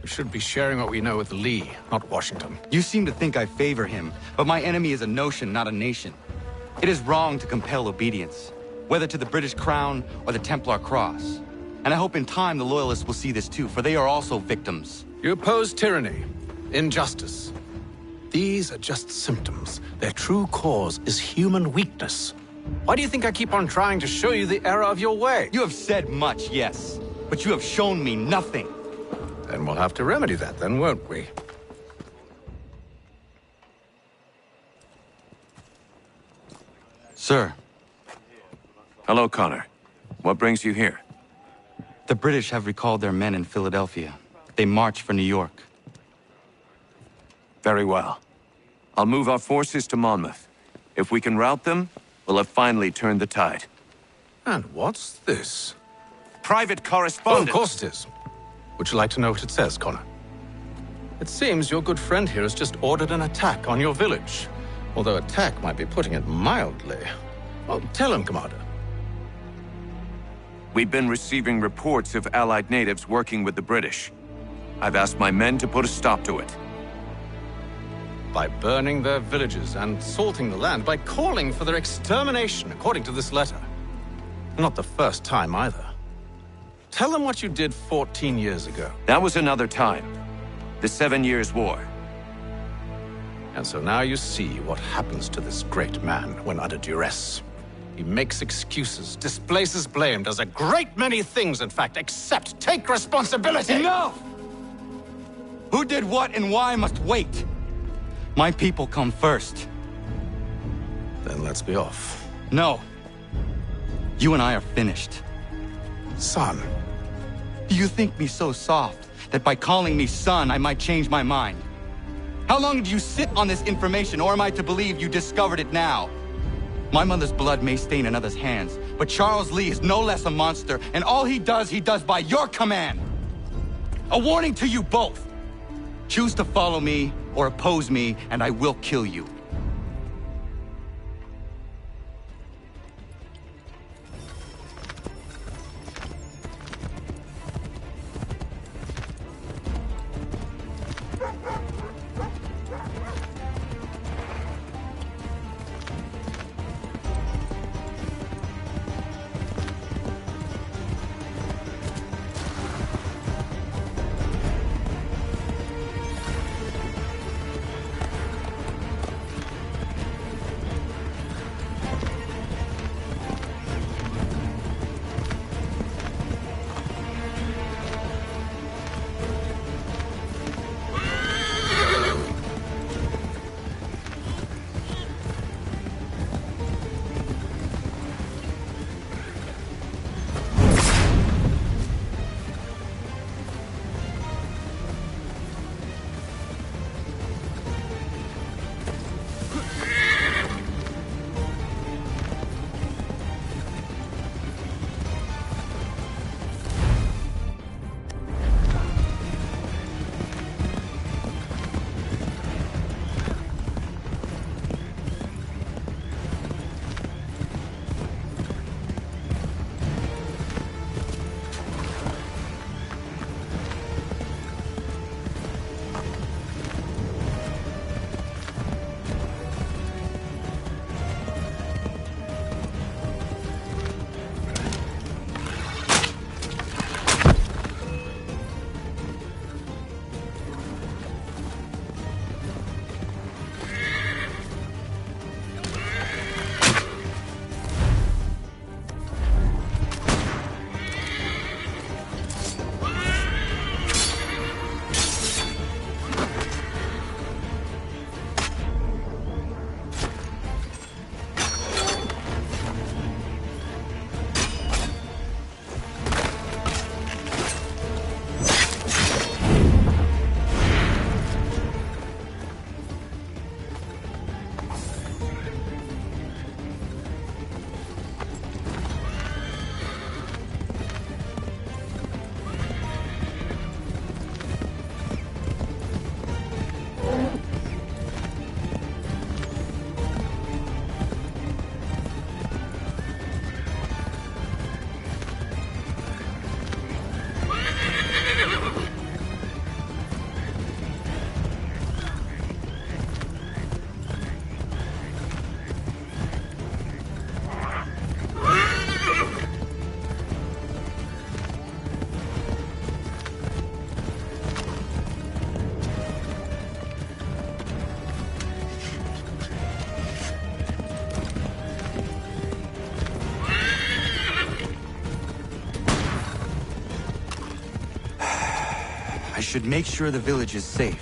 We should be sharing what we know with Lee, not Washington. You seem to think I favor him, but my enemy is a notion, not a nation. It is wrong to compel obedience, whether to the British Crown or the Templar Cross. And I hope in time the Loyalists will see this too, for they are also victims. You oppose tyranny, injustice. These are just symptoms. Their true cause is human weakness. Why do you think I keep on trying to show you the error of your way? You have said much, yes, but you have shown me nothing. Then we'll have to remedy that then, won't we? Sir. Hello, Connor. What brings you here? The British have recalled their men in Philadelphia. They march for New York. Very well. I'll move our forces to Monmouth. If we can rout them, we'll have finally turned the tide. And what's this? Private Oh, correspondence! of course it is. Would you like to know what it says, Connor? It seems your good friend here has just ordered an attack on your village. Although attack might be putting it mildly. Well, tell him, Commander. We've been receiving reports of Allied natives working with the British. I've asked my men to put a stop to it. By burning their villages and salting the land, by calling for their extermination, according to this letter. Not the first time, either. Tell them what you did 14 years ago. That was another time. The 7 Years' War. And so now you see what happens to this great man when under duress. He makes excuses, displaces blame, does a great many things, in fact, except take responsibility! Enough! Who did what and why must wait. My people come first. Then let's be off. No. You and I are finished. Son. Do you think me so soft that by calling me son, I might change my mind? How long did you sit on this information, or am I to believe you discovered it now? My mother's blood may stain another's hands, but Charles Lee is no less a monster, and all he does by your command. A warning to you both. Choose to follow me or oppose me, and I will kill you. should make sure the village is safe.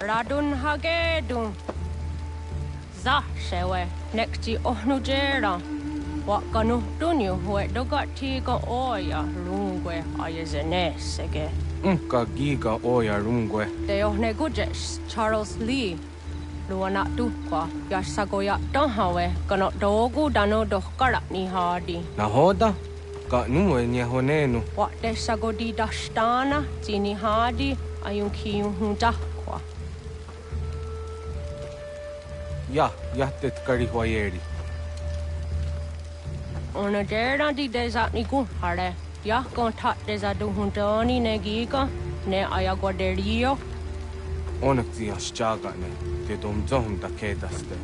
Radun hagedun. Za shewe nekti ohnujera. Wakanu dunyu hue dogati ga oya rungwe ayazenesege. Unka giga oya rungwe. De ohne gujes Charles Lee. Luana tukwa yasagoya donhawe kano dogu dano dohkara ni hadi. Nahoda? Ka numwe nye honenu. Wa de sagodi dashtana tini hadi ayun kiyun hundakwa. Ja, jättet kari huajeri. Ona dera di desa ni hare. Ya kontak desa duhuntoni ne giga ne ayagoderio. Onneksi ja sjagane. Te dom zohum da kedaste.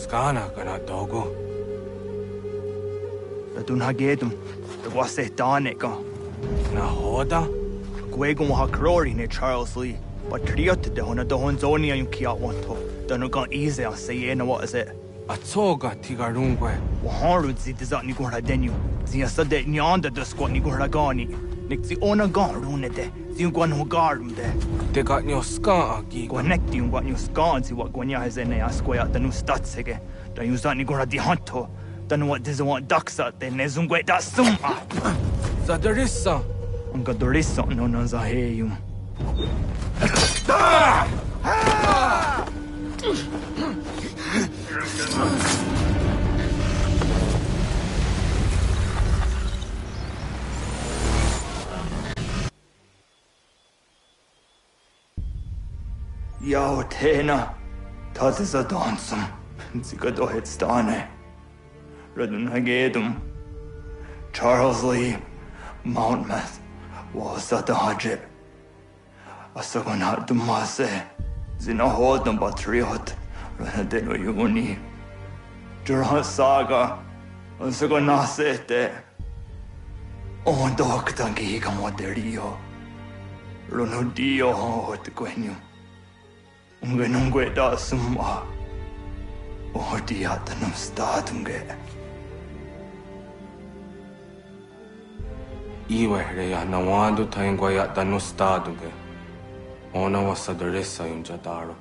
Skana kana dogo. Radun hagedum. The wase danika. Nahoda? Gwegum hakrori ne Charles Lee. But triot de hona dohon zoni ayun kiat wanto. Danu gan easy on say na what is it? Atsoga tigarungwe. Waharud zi dizat ni gora denu. Zia sade nyanda de squat ni gora gani. Nik zi ona gan rune de. Zi gwan ho garum de. Te got nyo ska agi. Gwanekti un gwan zi what gwanya has in a square the new statsege. Da you zat ni gora di hanto. Danu what diz want daksa de nezungwe da sum. Zadarissa. Unga dorissa no na zaheyum. Yao Tena, Tatisa Dansum, Zikadohitstane, Redun Hagedum, Charles Lee, Mountmouth, Wasata Hajib, Asagonat Dumase, Zinahodam Batriot, Renadeno Yuni, Jurha Saga, Asagonasete, On Doctangi Gamoderio, Ronodio Hotquenu, Ungenungue da Summa, Odiatanum Statunge. Iwe reya nawando taingwaya dano staduge. Ona wasaderesa yung jadaro.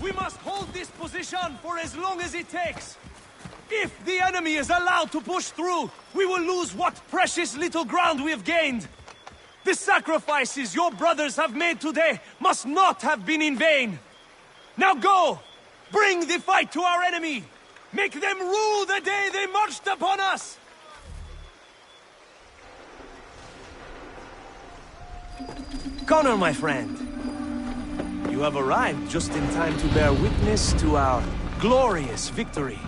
We must hold this position for as long as it takes. If the enemy is allowed to push through, we will lose what precious little ground we have gained. The sacrifices your brothers have made today must not have been in vain. Now go! Bring the fight to our enemy! Make them rue the day they marched upon us! Connor, my friend. You have arrived just in time to bear witness to our glorious victory.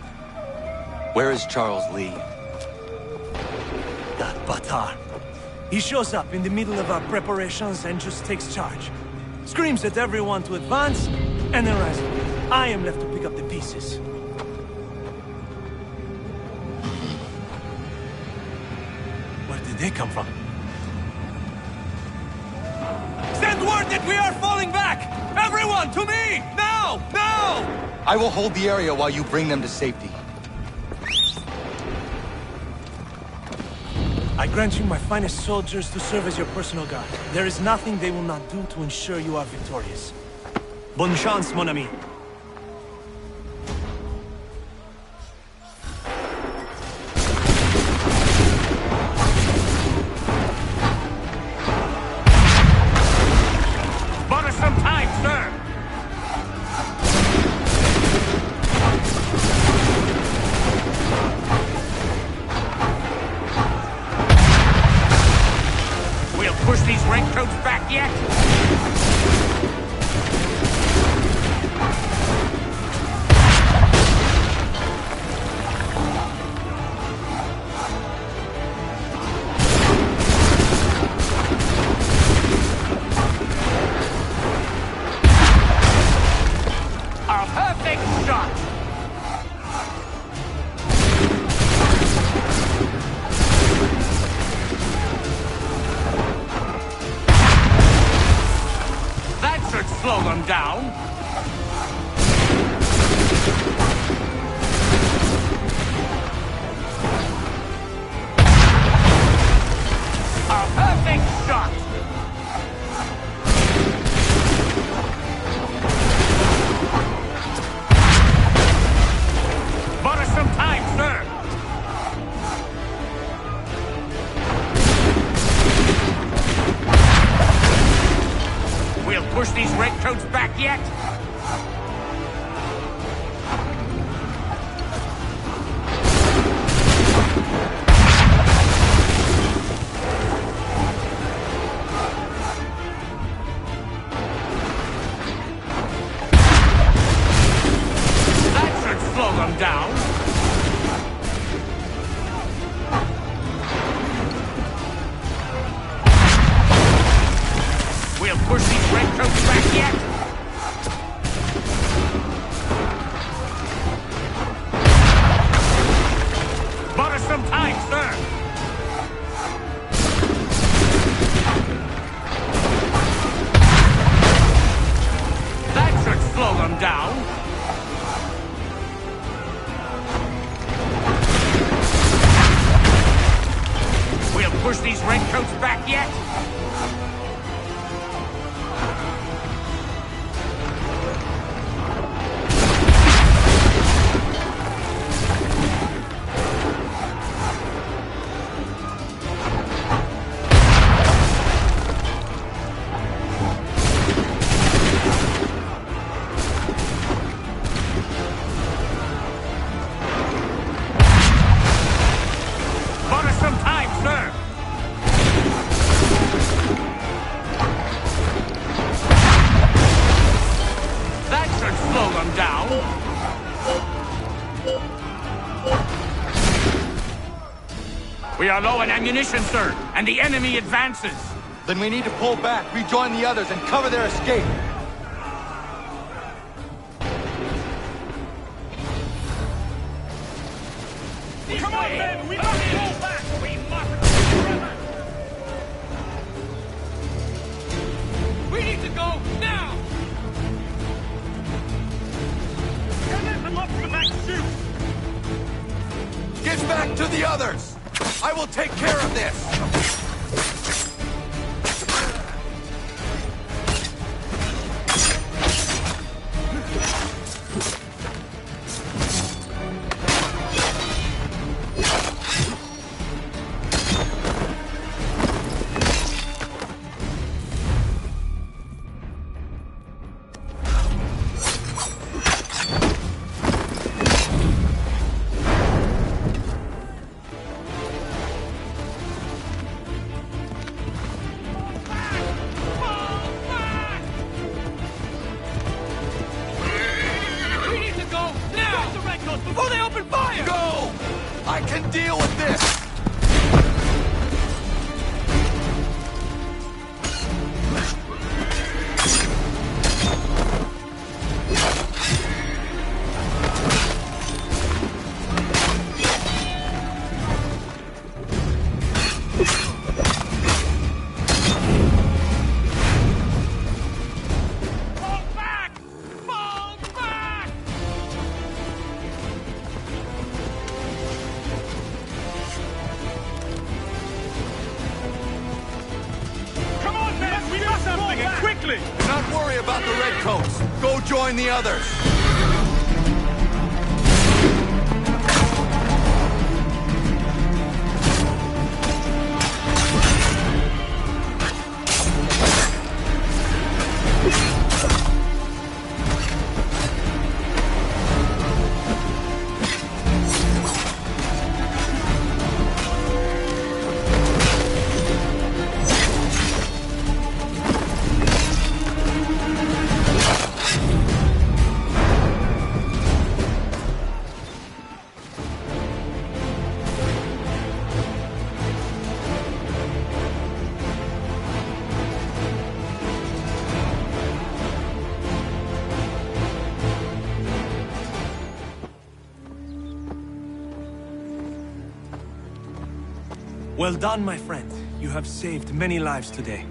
Where is Charles Lee? That Batar. He shows up in the middle of our preparations and just takes charge. Screams at everyone to advance, and then rises. I am left to pick up the pieces. Where did they come from? Send word that we are falling back! Everyone, to me! Now! Now! I will hold the area while you bring them to safety. I grant you my finest soldiers to serve as your personal guard. There is nothing they will not do to ensure you are victorious. Bonne chance, mon ami. Bought us some time, sir! We'll push these raincoats back yet? A perfect shot! That should slow them down. shot! Bought us some time, sir! We'll push these redcoats back yet? Down. We'll push these redcoats back yet. Bought us some time, sir. That should slow them down. Push these redcoats back yet? Bought us some time, sir. Slow them down. We are low on ammunition, sir, and the enemy advances. Then we need to pull back, rejoin the others, and cover their escape. Come on, men! We must pull back! We must! We need to go now! Get back to the others! I will take care of this! Before they open fire! Go! I can deal with this! Quickly! Do not worry about the redcoats. Go join the others. Well done, my friend. You have saved many lives today.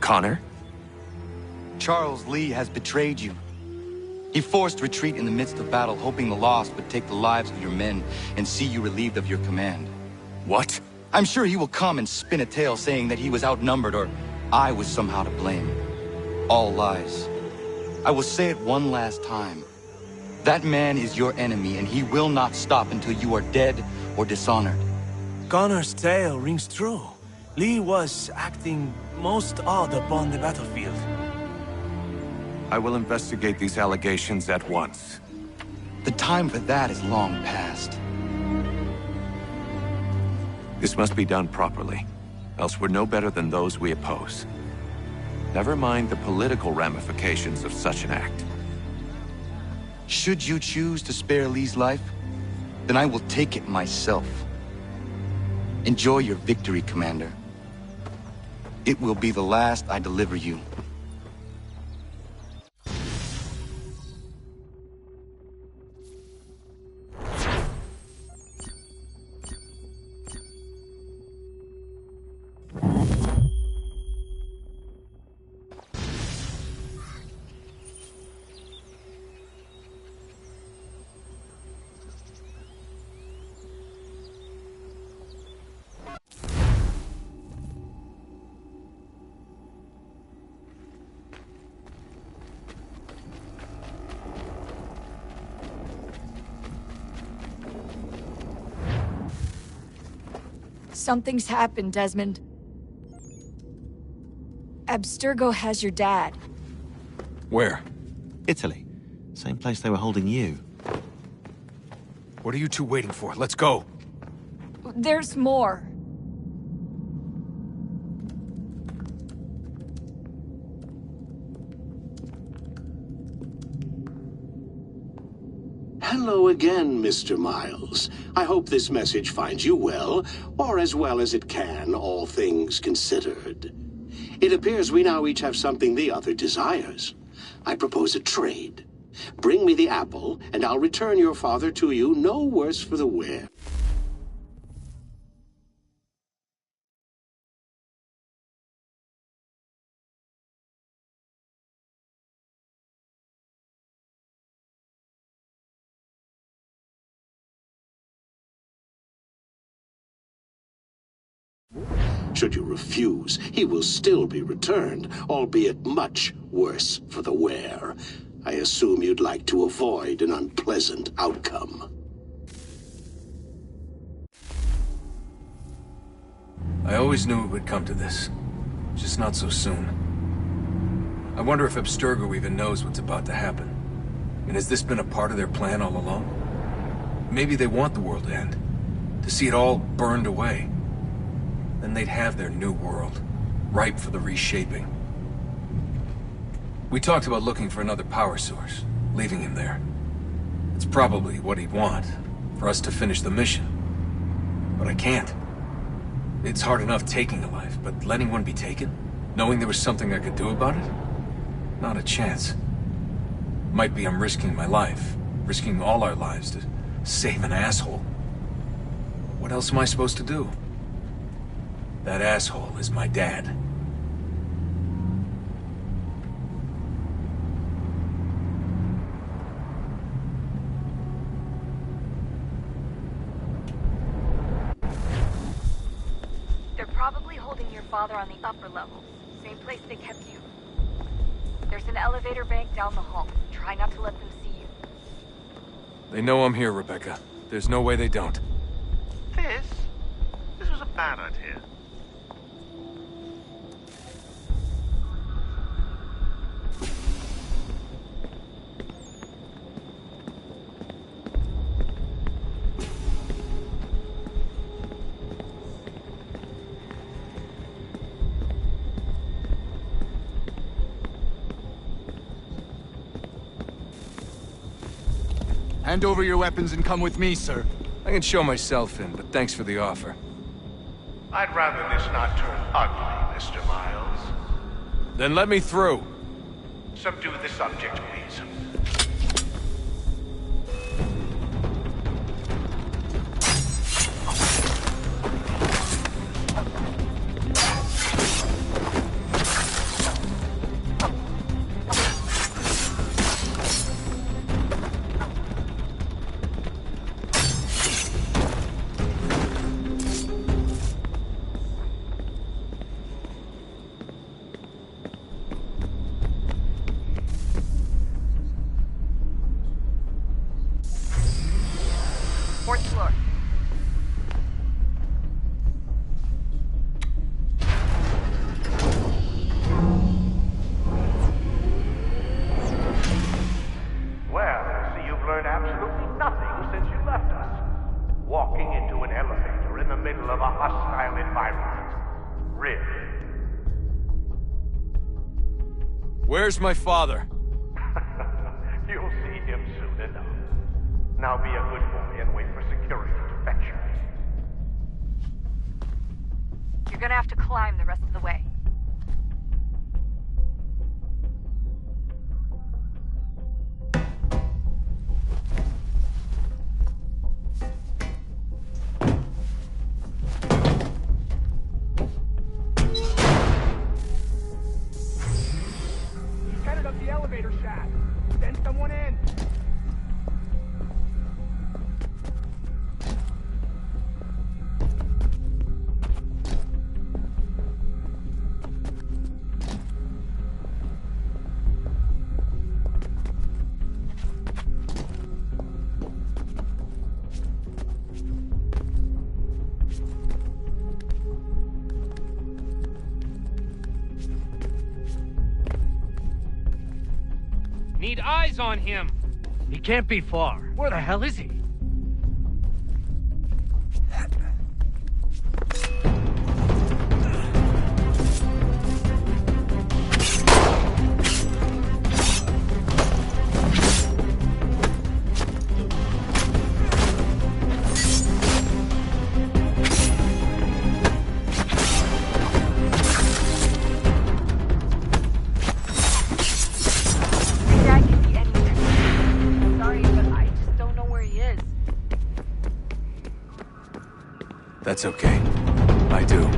Connor? Charles Lee has betrayed you. He forced retreat in the midst of battle, hoping the loss would take the lives of your men and see you relieved of your command. What? I'm sure he will come and spin a tale saying that he was outnumbered or I was somehow to blame. All lies. I will say it one last time. That man is your enemy, and he will not stop until you are dead or dishonored. Connor's tale rings true. Lee was acting most odd upon the battlefield. I will investigate these allegations at once. The time for that is long past. This must be done properly, else we're no better than those we oppose. Never mind the political ramifications of such an act. Should you choose to spare Lee's life, then I will take it myself. Enjoy your victory, Commander. It will be the last I deliver you. Something's happened, Desmond. Abstergo has your dad. Where? Italy. Same place they were holding you. What are you two waiting for? Let's go! There's more. Hello again, Mr. Miles. I hope this message finds you well, or as well as it can, all things considered. It appears we now each have something the other desires. I propose a trade. Bring me the apple, and I'll return your father to you no worse for the wear. Should you refuse, he will still be returned, albeit much worse for the wear. I assume you'd like to avoid an unpleasant outcome. I always knew it would come to this. Just not so soon. I wonder if Abstergo even knows what's about to happen. And has this been a part of their plan all along? Maybe they want the world to end. To see it all burned away. Then they'd have their new world, ripe for the reshaping. We talked about looking for another power source, leaving him there. It's probably what he'd want, for us to finish the mission. But I can't. It's hard enough taking a life, but letting one be taken? Knowing there was something I could do about it? Not a chance. Might be I'm risking my life, risking all our lives to save an asshole. What else am I supposed to do? That asshole is my dad. They're probably holding your father on the upper levels. Same place they kept you. There's an elevator bank down the hall. Try not to let them see you. They know I'm here, Rebecca. There's no way they don't. This was a bad idea. Hand over your weapons and come with me, sir. I can show myself in, but thanks for the offer. I'd rather this not turn ugly, Mr. Miles. Then let me through. Subdue the subject, please. Where's my father? You'll see him soon enough. Now be a good boy and wait for security to fetch you. You're gonna have to climb the rest of the way. Headed up the elevator shaft. Send someone in. Need eyes on him. He can't be far. Where the hell is he? Dad can be anywhere. Sorry, but I just don't know where he is. That's okay. I do.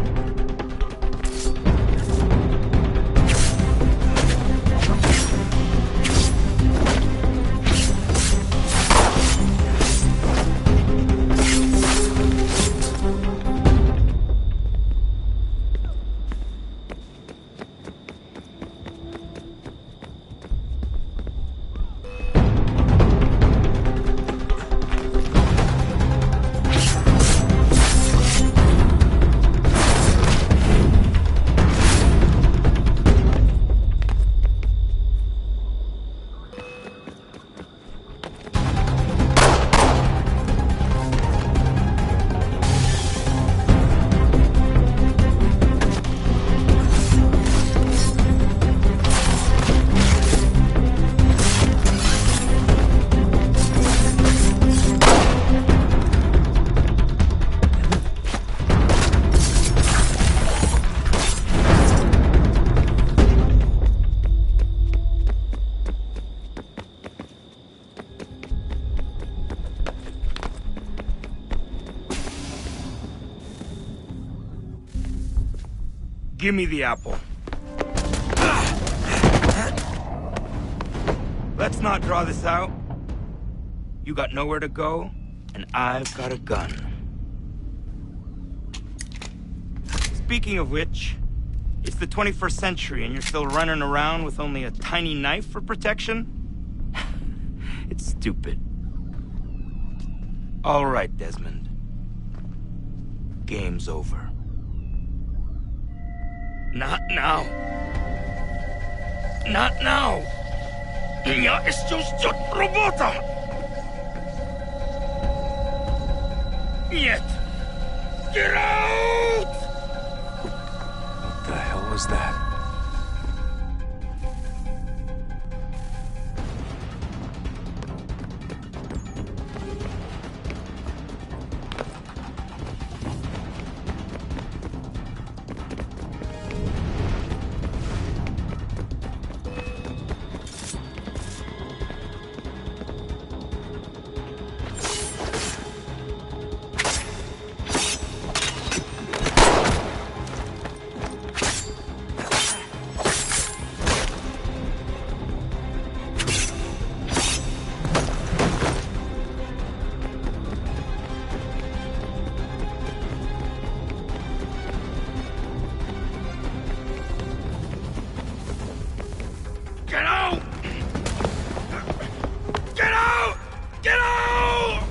Give me the apple. Let's not draw this out. You got nowhere to go, and I've got a gun. Speaking of which, it's the 21st century and you're still running around with only a tiny knife for protection? It's stupid. All right, Desmond. Game's over. Not now. Not now. Я еще ждет работа. Нет. Get out! What the hell was that? Get out! Get out! Get out!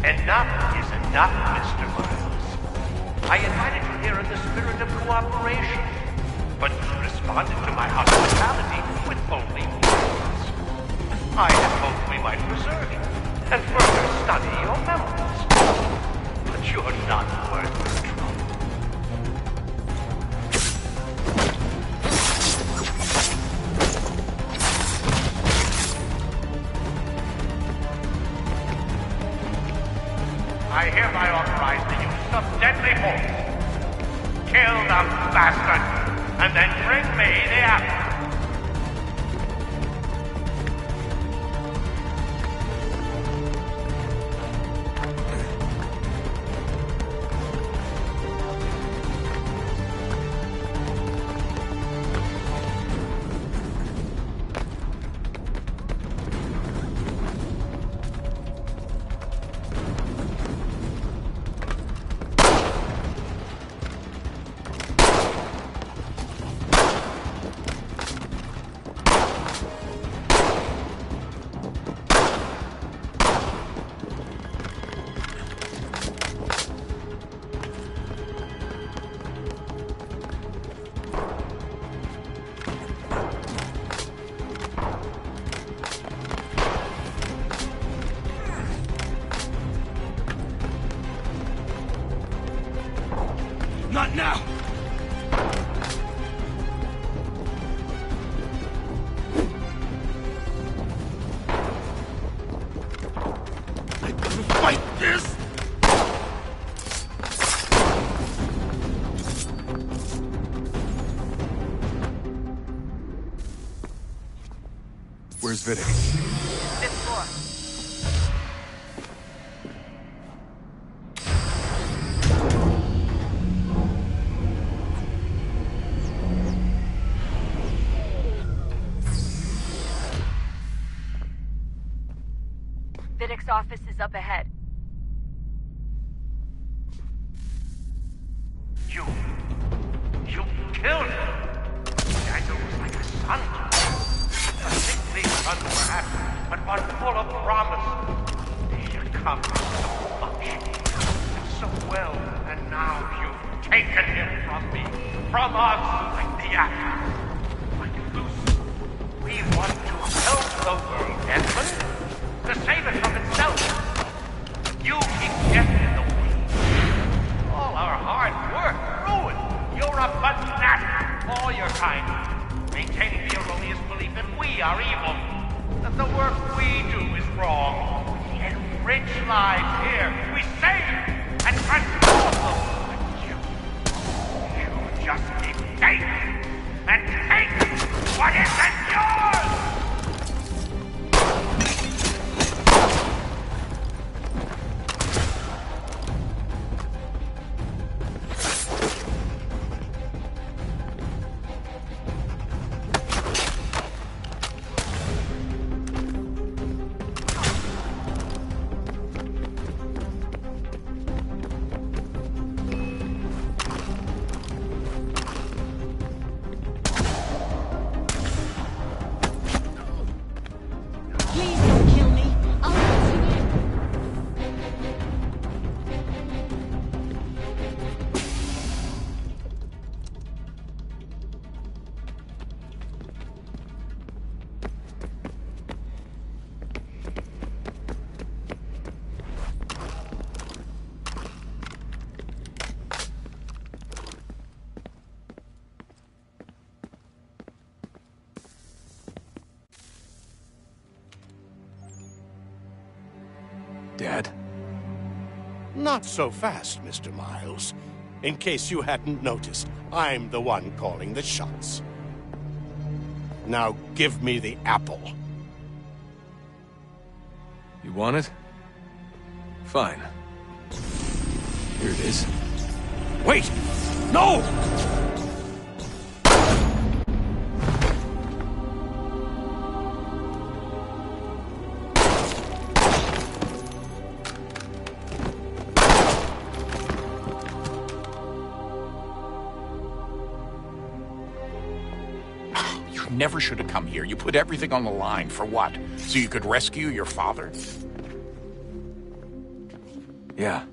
Enough is enough, Mr. Miles. I invited you here in the spirit of cooperation, but you responded to my hospitality with only words. I had hoped we might preserve you and further study your memories. hereby authorize the use of deadly force. Kill the bastard, and then bring me the apple. Not now! I gotta fight this! Where's Vidic? Fifth floor. Vidic's office is up ahead. You killed him. Daniel was like a son to me. A sickly son, perhaps, but one full of promise. He had come so much, so well, and now you've taken him from me, from us, like the apple. Like Lucy. We want to help the world, Edmund. To save it from itself. You keep getting in the way. All our hard work ruined. You're a fanatic. All your kind. Maintaining the erroneous belief that we are evil. That the work we do is wrong. We enrich lives here. We save and transform them. But you just keep taking and taking what isn't yours! Dad? Not so fast, Mr. Miles. In case you hadn't noticed, I'm the one calling the shots. Now give me the apple. You want it? Fine. Here it is. Wait! No! Never should have come here. You put everything on the line. For what? So you could rescue your father? Yeah.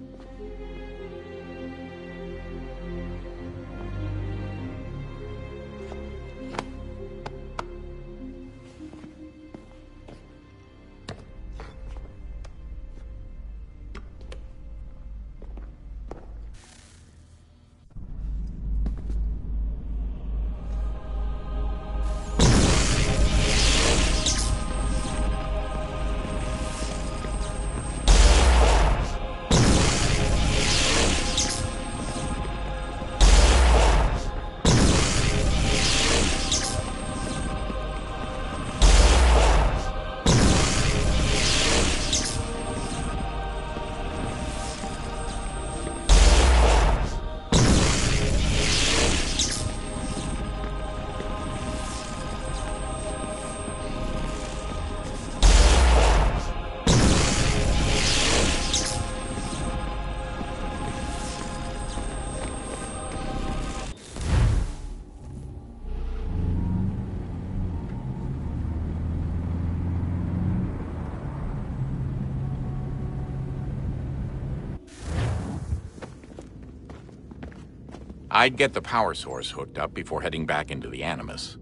I'd get the power source hooked up before heading back into the Animus.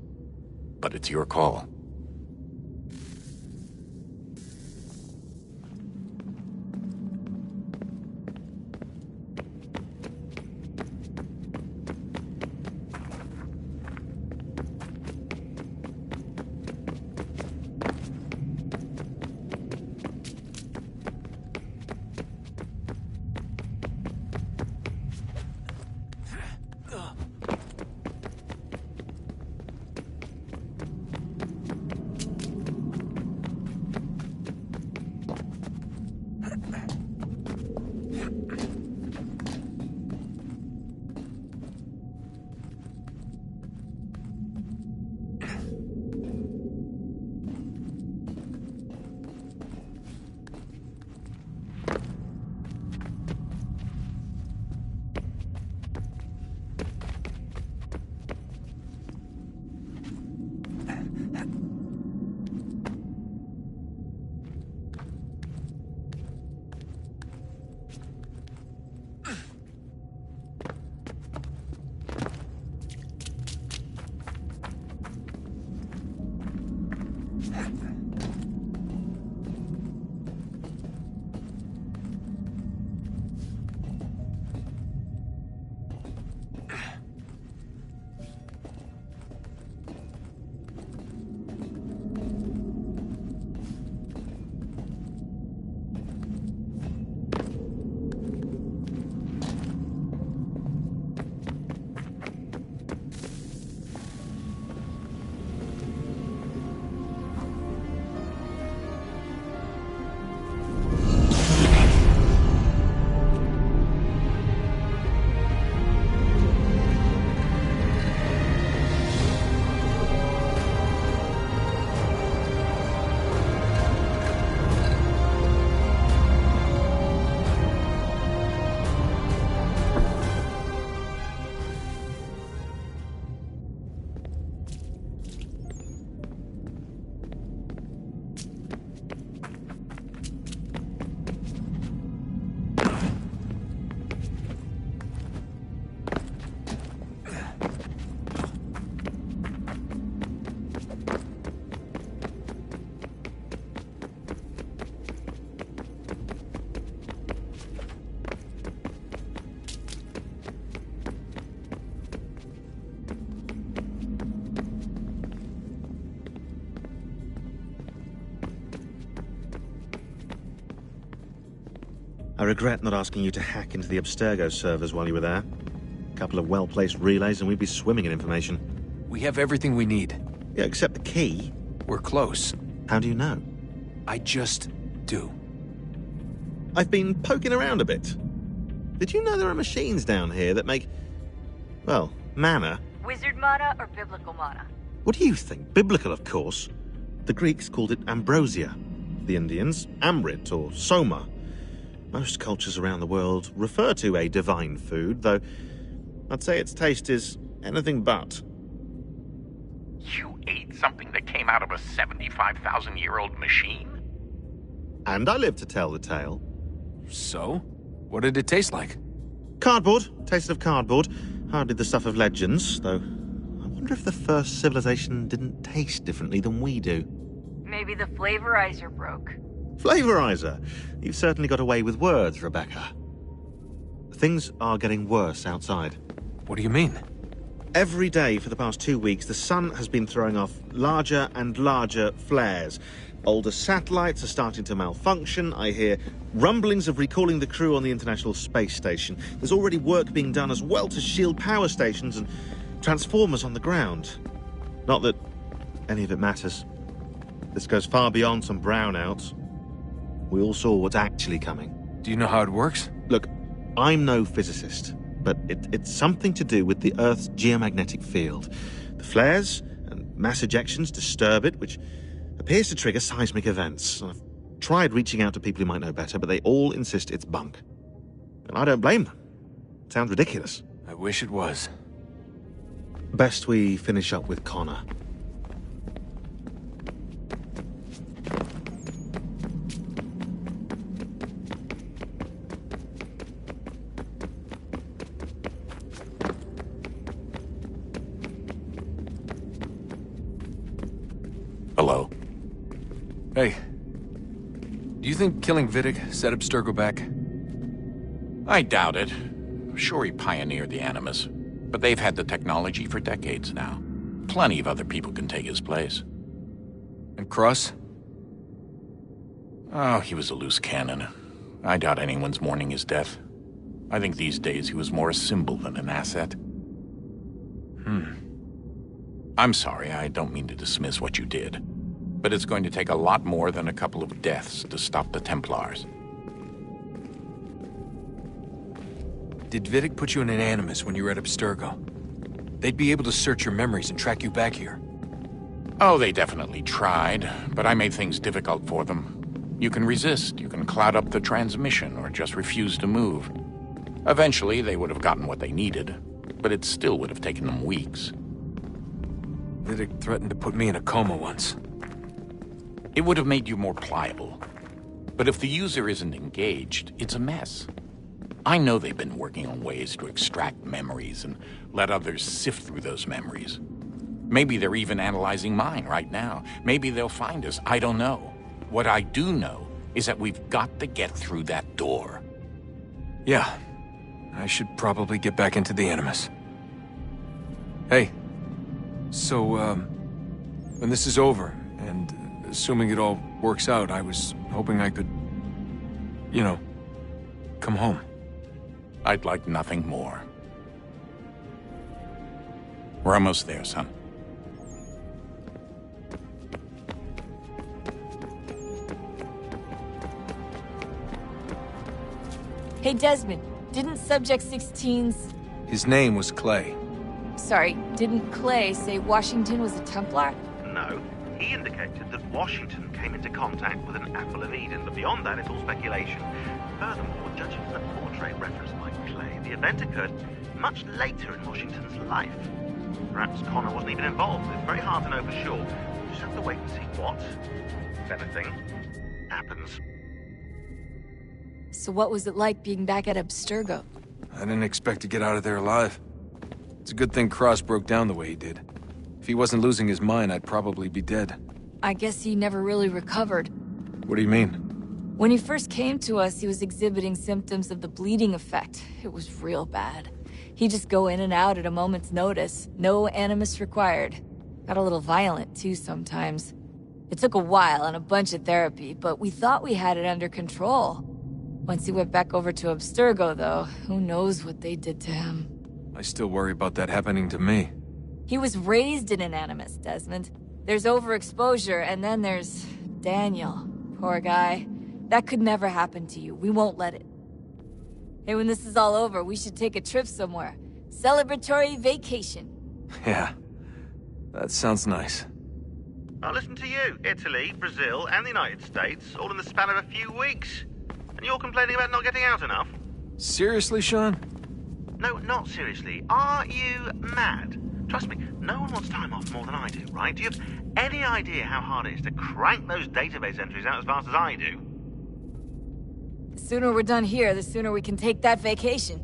But it's your call. I regret not asking you to hack into the Abstergo servers while you were there. A couple of well-placed relays and we'd be swimming in information. We have everything we need. Yeah, except the key. We're close. How do you know? I just do. I've been poking around a bit. Did you know there are machines down here that make, well, mana? Wizard mana or biblical mana? What do you think? Biblical, of course. The Greeks called it ambrosia. The Indians, amrit or soma. Most cultures around the world refer to a divine food, though I'd say its taste is anything but. You ate something that came out of a 75,000-year-old machine? And I live to tell the tale. So? What did it taste like? Cardboard. Tasted of cardboard. Hardly the stuff of legends, though. I wonder if the first civilization didn't taste differently than we do. Maybe the flavorizer broke. Flavorizer? You've certainly got away with words, Rebecca. Things are getting worse outside. What do you mean? Every day for the past 2 weeks, the sun has been throwing off larger and larger flares. Older satellites are starting to malfunction. I hear rumblings of recalling the crew on the International Space Station. There's already work being done as well to shield power stations and transformers on the ground. Not that any of it matters. This goes far beyond some brownouts. We all saw what's actually coming. Do you know how it works? Look, I'm no physicist, but it's something to do with the Earth's geomagnetic field. The flares and mass ejections disturb it, which appears to trigger seismic events. I've tried reaching out to people who might know better, but they all insist it's bunk. And I don't blame them. It sounds ridiculous. I wish it was. Best we finish up with Connor. Hey, do you think killing Vidic set Abstergo back? I doubt it. Sure, he pioneered the Animus, but they've had the technology for decades now. Plenty of other people can take his place. And Cross? Oh, he was a loose cannon. I doubt anyone's mourning his death. I think these days he was more a symbol than an asset. I'm sorry, I don't mean to dismiss what you did. But it's going to take a lot more than a couple of deaths to stop the Templars. Did Vidic put you in an Animus when you were at Abstergo? They'd be able to search your memories and track you back here. Oh, they definitely tried, but I made things difficult for them. You can resist, you can cloud up the transmission, or just refuse to move. Eventually, they would have gotten what they needed, but it still would have taken them weeks. Vidic threatened to put me in a coma once. It would have made you more pliable. But if the user isn't engaged, it's a mess. I know they've been working on ways to extract memories and let others sift through those memories. Maybe they're even analyzing mine right now. Maybe they'll find us. I don't know. What I do know is that we've got to get through that door. Yeah. I should probably get back into the Animus. Hey. So, when this is over, and assuming it all works out, I was hoping I could, you know, come home. I'd like nothing more. We're almost there, son. Hey, Desmond, didn't Subject 16's... His name was Clay. Sorry, didn't Clay say Washington was a Templar? No. He indicated that Washington came into contact with an Apple of Eden, but beyond that, it's all speculation. Furthermore, judging from the portrait referenced by Clay, the event occurred much later in Washington's life. Perhaps Connor wasn't even involved. It's very hard to know for sure. We'll just have to wait and see what, if anything, happens. So what was it like being back at Abstergo? I didn't expect to get out of there alive. It's a good thing Cross broke down the way he did. If he wasn't losing his mind, I'd probably be dead. I guess he never really recovered. What do you mean? When he first came to us, he was exhibiting symptoms of the bleeding effect. It was real bad. He'd just go in and out at a moment's notice. No animus required. Got a little violent, too, sometimes. It took a while and a bunch of therapy, but we thought we had it under control. Once he went back over to Abstergo, though, who knows what they did to him. I still worry about that happening to me. He was raised in an animus, Desmond. There's overexposure, and then there's Daniel. Poor guy. That could never happen to you. We won't let it. Hey, when this is all over, we should take a trip somewhere. Celebratory vacation. Yeah. That sounds nice. Now listen to you. Italy, Brazil, and the United States, all in the span of a few weeks. And you're complaining about not getting out enough? Seriously, Sean? No, not seriously. Are you mad? Trust me, no one wants time off more than I do, right? Do you have any idea how hard it is to crank those database entries out as fast as I do? The sooner we're done here, the sooner we can take that vacation.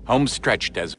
Home stretch, Des.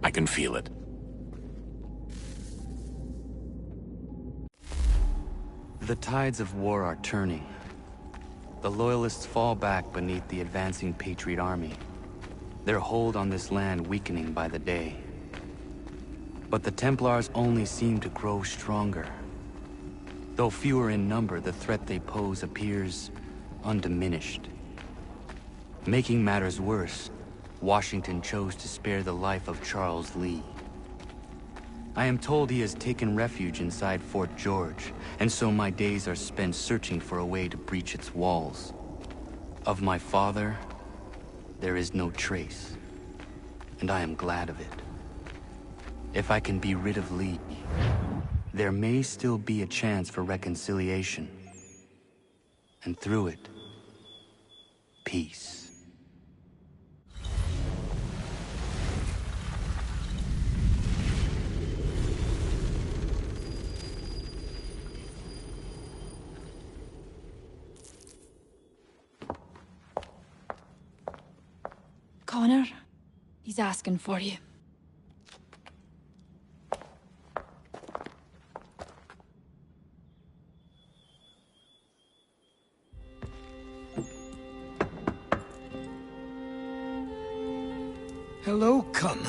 I can feel it. The tides of war are turning. The Loyalists fall back beneath the advancing Patriot army, their hold on this land weakening by the day. But the Templars only seem to grow stronger. Though fewer in number, the threat they pose appears undiminished. Making matters worse, Washington chose to spare the life of Charles Lee. I am told he has taken refuge inside Fort George, and so my days are spent searching for a way to breach its walls. Of my father, there is no trace, and I am glad of it. If I can be rid of Lee, there may still be a chance for reconciliation. And through it, peace. Connor, he's asking for you. Hello, Connor.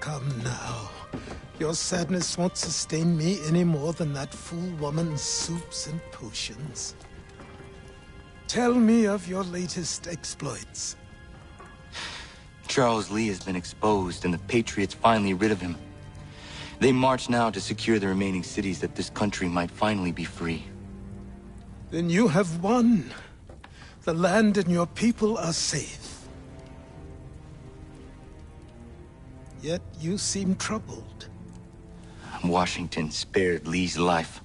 Come now. Your sadness won't sustain me any more than that fool woman's soups and potions. Tell me of your latest exploits. Charles Lee has been exposed, and the Patriots finally rid of him. They march now to secure the remaining cities that this country might finally be free. Then you have won. The land and your people are safe. Yet you seem troubled. Washington spared Lee's life.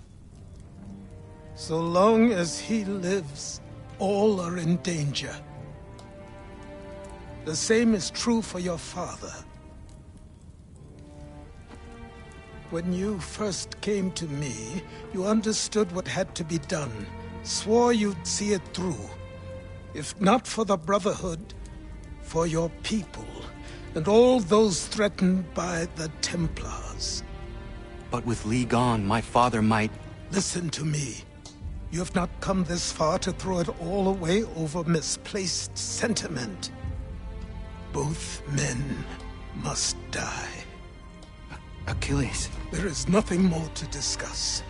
So long as he lives, all are in danger. The same is true for your father. When you first came to me, you understood what had to be done, swore you'd see it through. If not for the Brotherhood, for your people, and all those threatened by the Templars. But with Lee gone, my father might... Listen to me. You have not come this far to throw it all away over misplaced sentiment. Both men must die. Achilles. There is nothing more to discuss.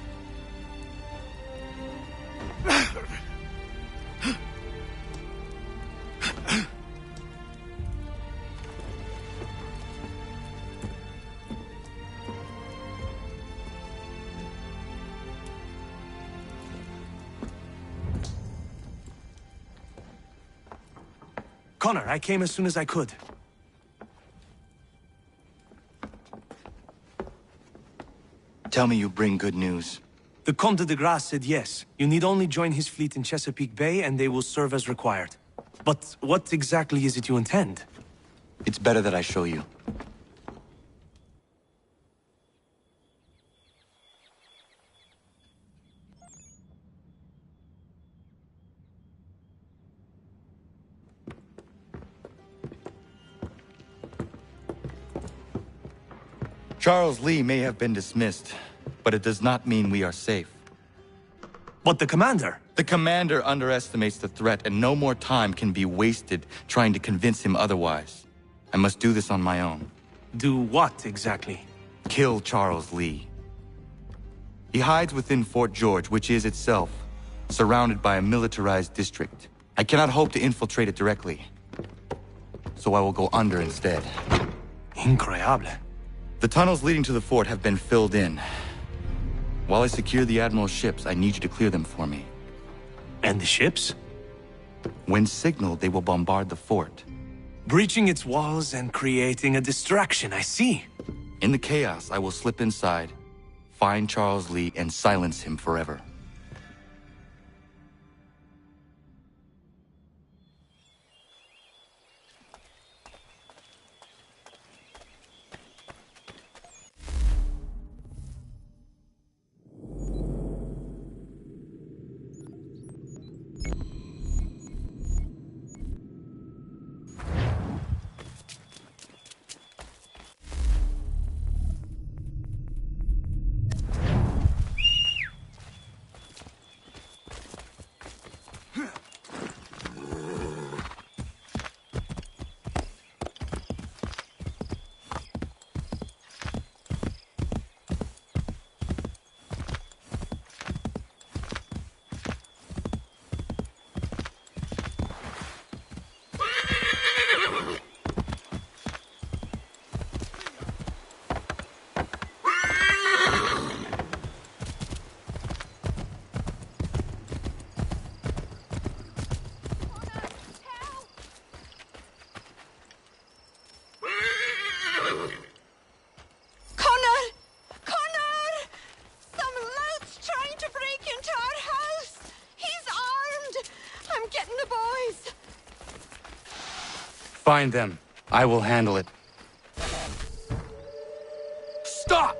Connor, I came as soon as I could. Tell me you bring good news. The Comte de Grasse said yes. You need only join his fleet in Chesapeake Bay and they will serve as required. But what exactly is it you intend? It's better that I show you. Charles Lee may have been dismissed, but it does not mean we are safe. But the commander? The commander underestimates the threat, and no more time can be wasted trying to convince him otherwise. I must do this on my own. Do what, exactly? Kill Charles Lee. He hides within Fort George, which is itself surrounded by a militarized district. I cannot hope to infiltrate it directly, so I will go under instead. Incroyable. The tunnels leading to the fort have been filled in. While I secure the Admiral's ships, I need you to clear them for me. And the ships? When signaled, they will bombard the fort. Breaching its walls and creating a distraction, I see. In the chaos, I will slip inside, find Charles Lee, and silence him forever. Find them. I will handle it. Stop!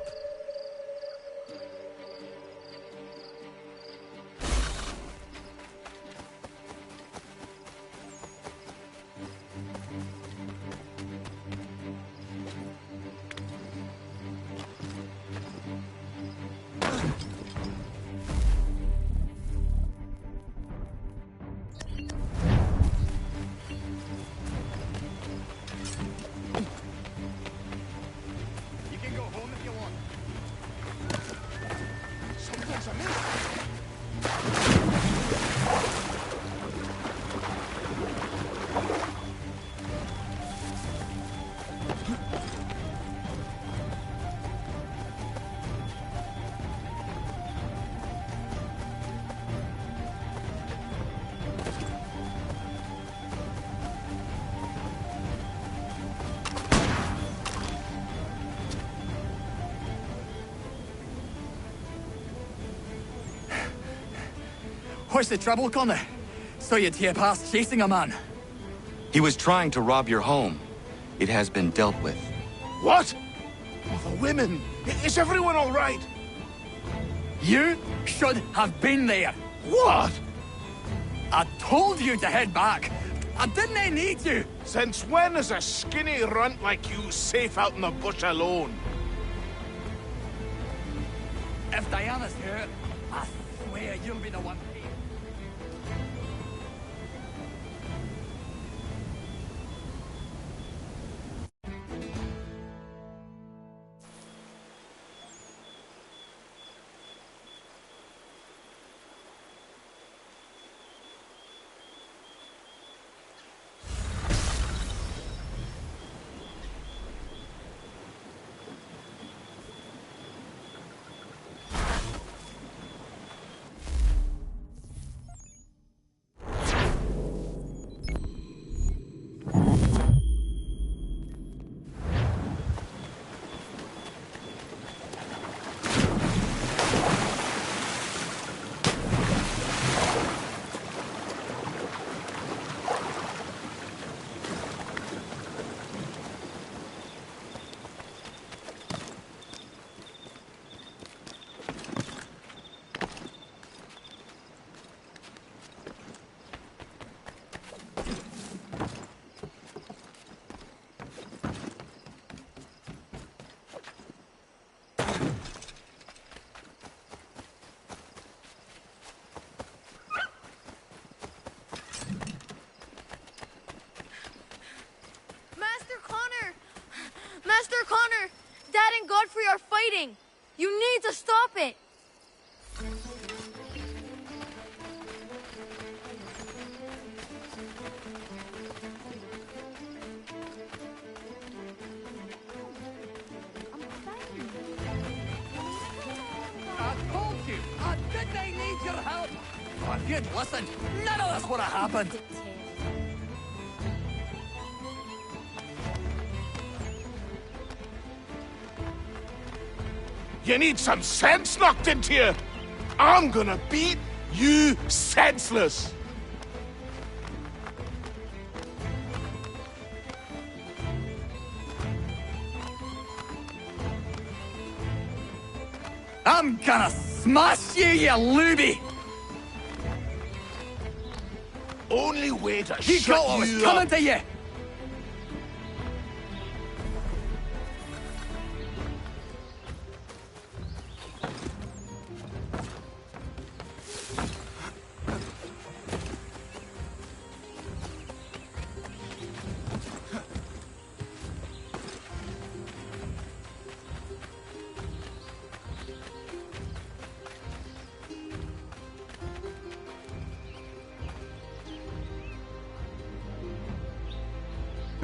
What's the trouble, Connor? Saw you tear past chasing a man. He was trying to rob your home. It has been dealt with. What? Oh, the women! Is everyone all right? You should have been there. What? I told you to head back. I didn't need you. Since when is a skinny runt like you safe out in the bush alone? If Diana's here, I swear you'll be the one. Godfrey are fighting. You need to stop it. I told you, I didn't need your help. Oh, if you'd listened, none of this would have happened. You need some sense knocked into you. I'm gonna beat you senseless. I'm gonna smash you, you looby! Only way to You shut got what was you coming up. to you!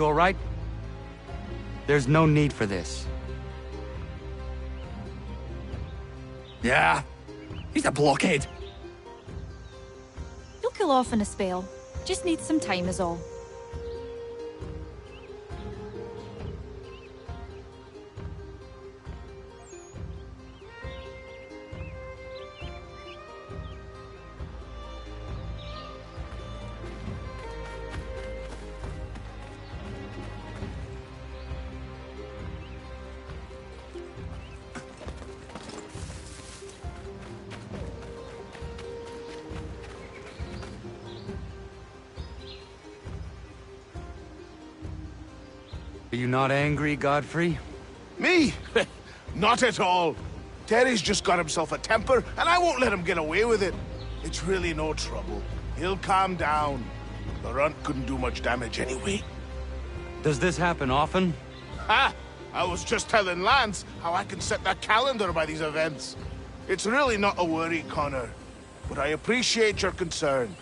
You all right? There's no need for this. Yeah, he's a blockhead. You'll cool off in a spell. Just need some time is all. Are you not angry, Godfrey? Me? Not at all. Terry's just got himself a temper, and I won't let him get away with it. It's really no trouble. He'll calm down. The runt couldn't do much damage anyway. Does this happen often? Ha! I was just telling Lance how I can set the calendar by these events. It's really not a worry, Connor. But I appreciate your concern.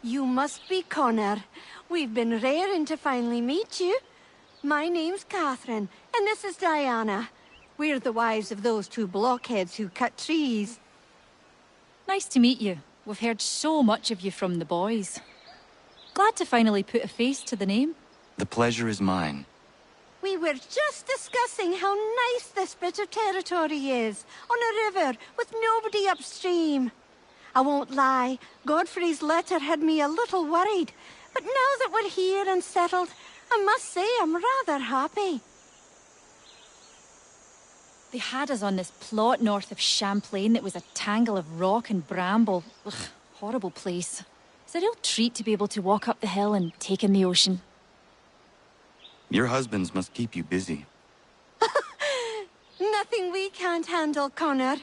You must be Connor. We've been raring to finally meet you. My name's Catherine, and this is Diana. We're the wives of those two blockheads who cut trees. Nice to meet you. We've heard so much of you from the boys. Glad to finally put a face to the name. The pleasure is mine. We were just discussing how nice this bit of territory is, on a river with nobody upstream. I won't lie, Godfrey's letter had me a little worried, but now that we're here and settled, I must say I'm rather happy. They had us on this plot north of Champlain that was a tangle of rock and bramble. Ugh, horrible place. It's a real treat to be able to walk up the hill and take in the ocean. Your husbands must keep you busy. Nothing we can't handle, Connor.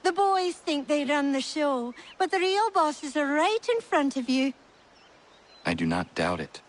The boys think they run the show, but the real bosses are right in front of you. I do not doubt it.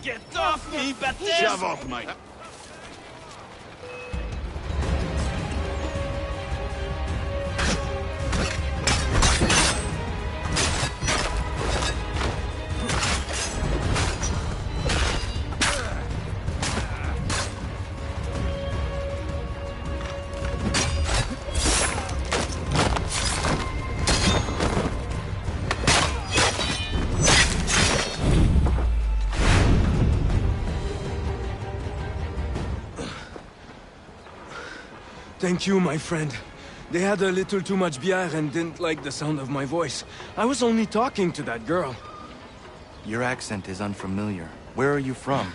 Get off me, Baptiste! Shove off, mate. Thank you, my friend. They had a little too much beer and didn't like the sound of my voice. I was only talking to that girl. Your accent is unfamiliar. Where are you from?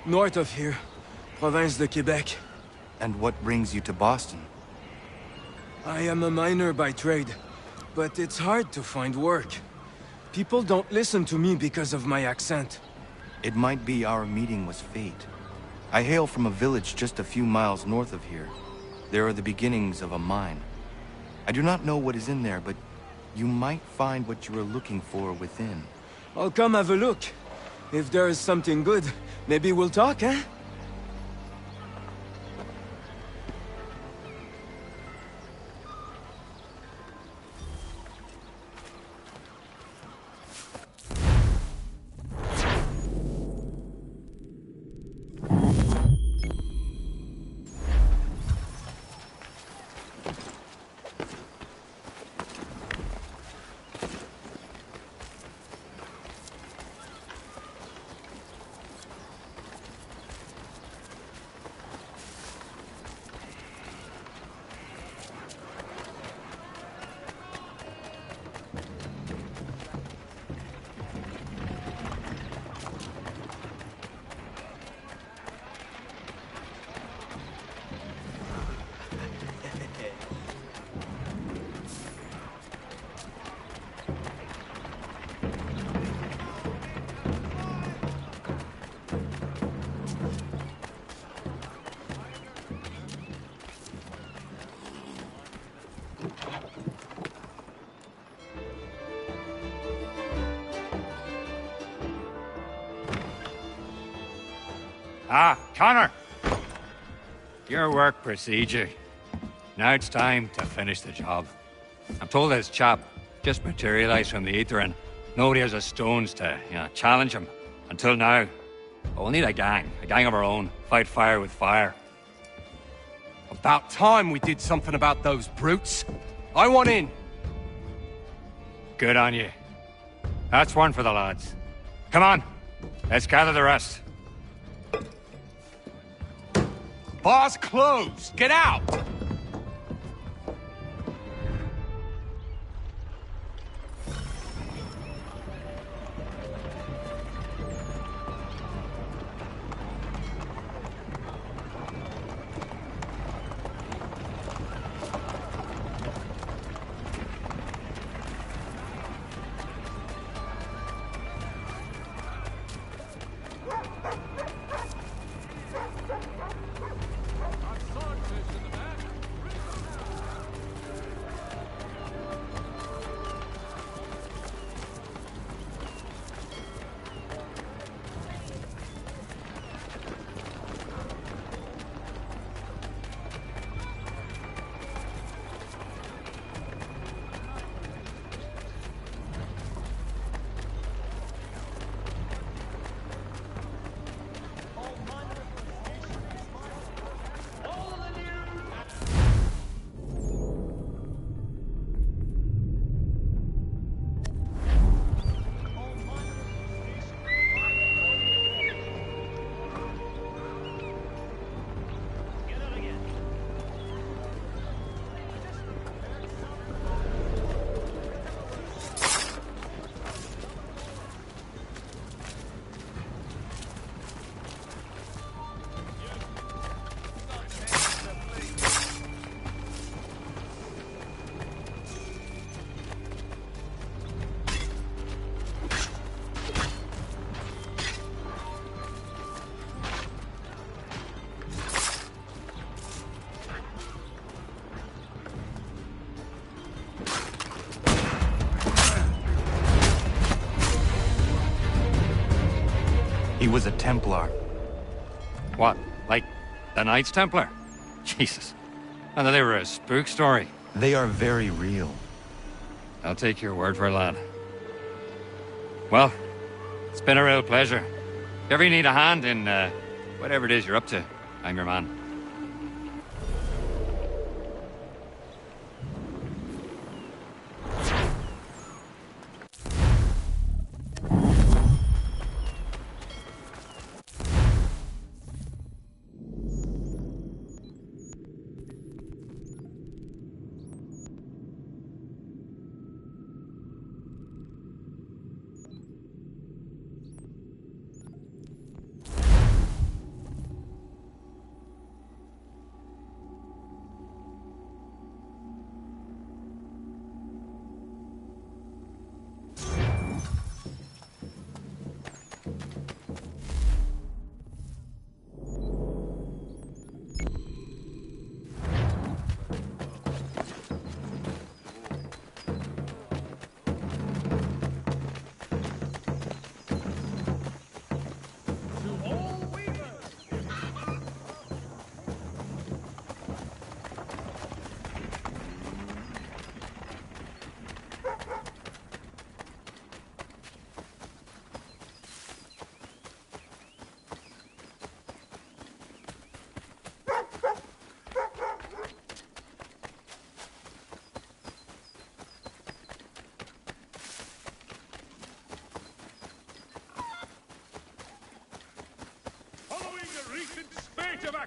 North of here. Province de Quebec. And what brings you to Boston? I am a miner by trade, but it's hard to find work. People don't listen to me because of my accent. It might be our meeting was fate. I hail from a village just a few miles north of here. There are the beginnings of a mine. I do not know what is in there, but you might find what you are looking for within. I'll come have a look. If there is something good, maybe we'll talk, eh? Ah, Connor! Your work procedure. Now it's time to finish the job. I'm told this chap just materialized from the ether and nobody has the stones to, challenge him. Until now. But we'll need a gang of our own. Fight fire with fire. About time we did something about those brutes. I want in. Good on you. That's one for the lads. Come on, let's gather the rest. Bar's closed. Get out! He was a Templar. What, like the Knights Templar? Jesus. I thought they were a spook story. They are very real. I'll take your word for it, lad. Well, it's been a real pleasure. If ever you need a hand in whatever it is you're up to, I'm your man.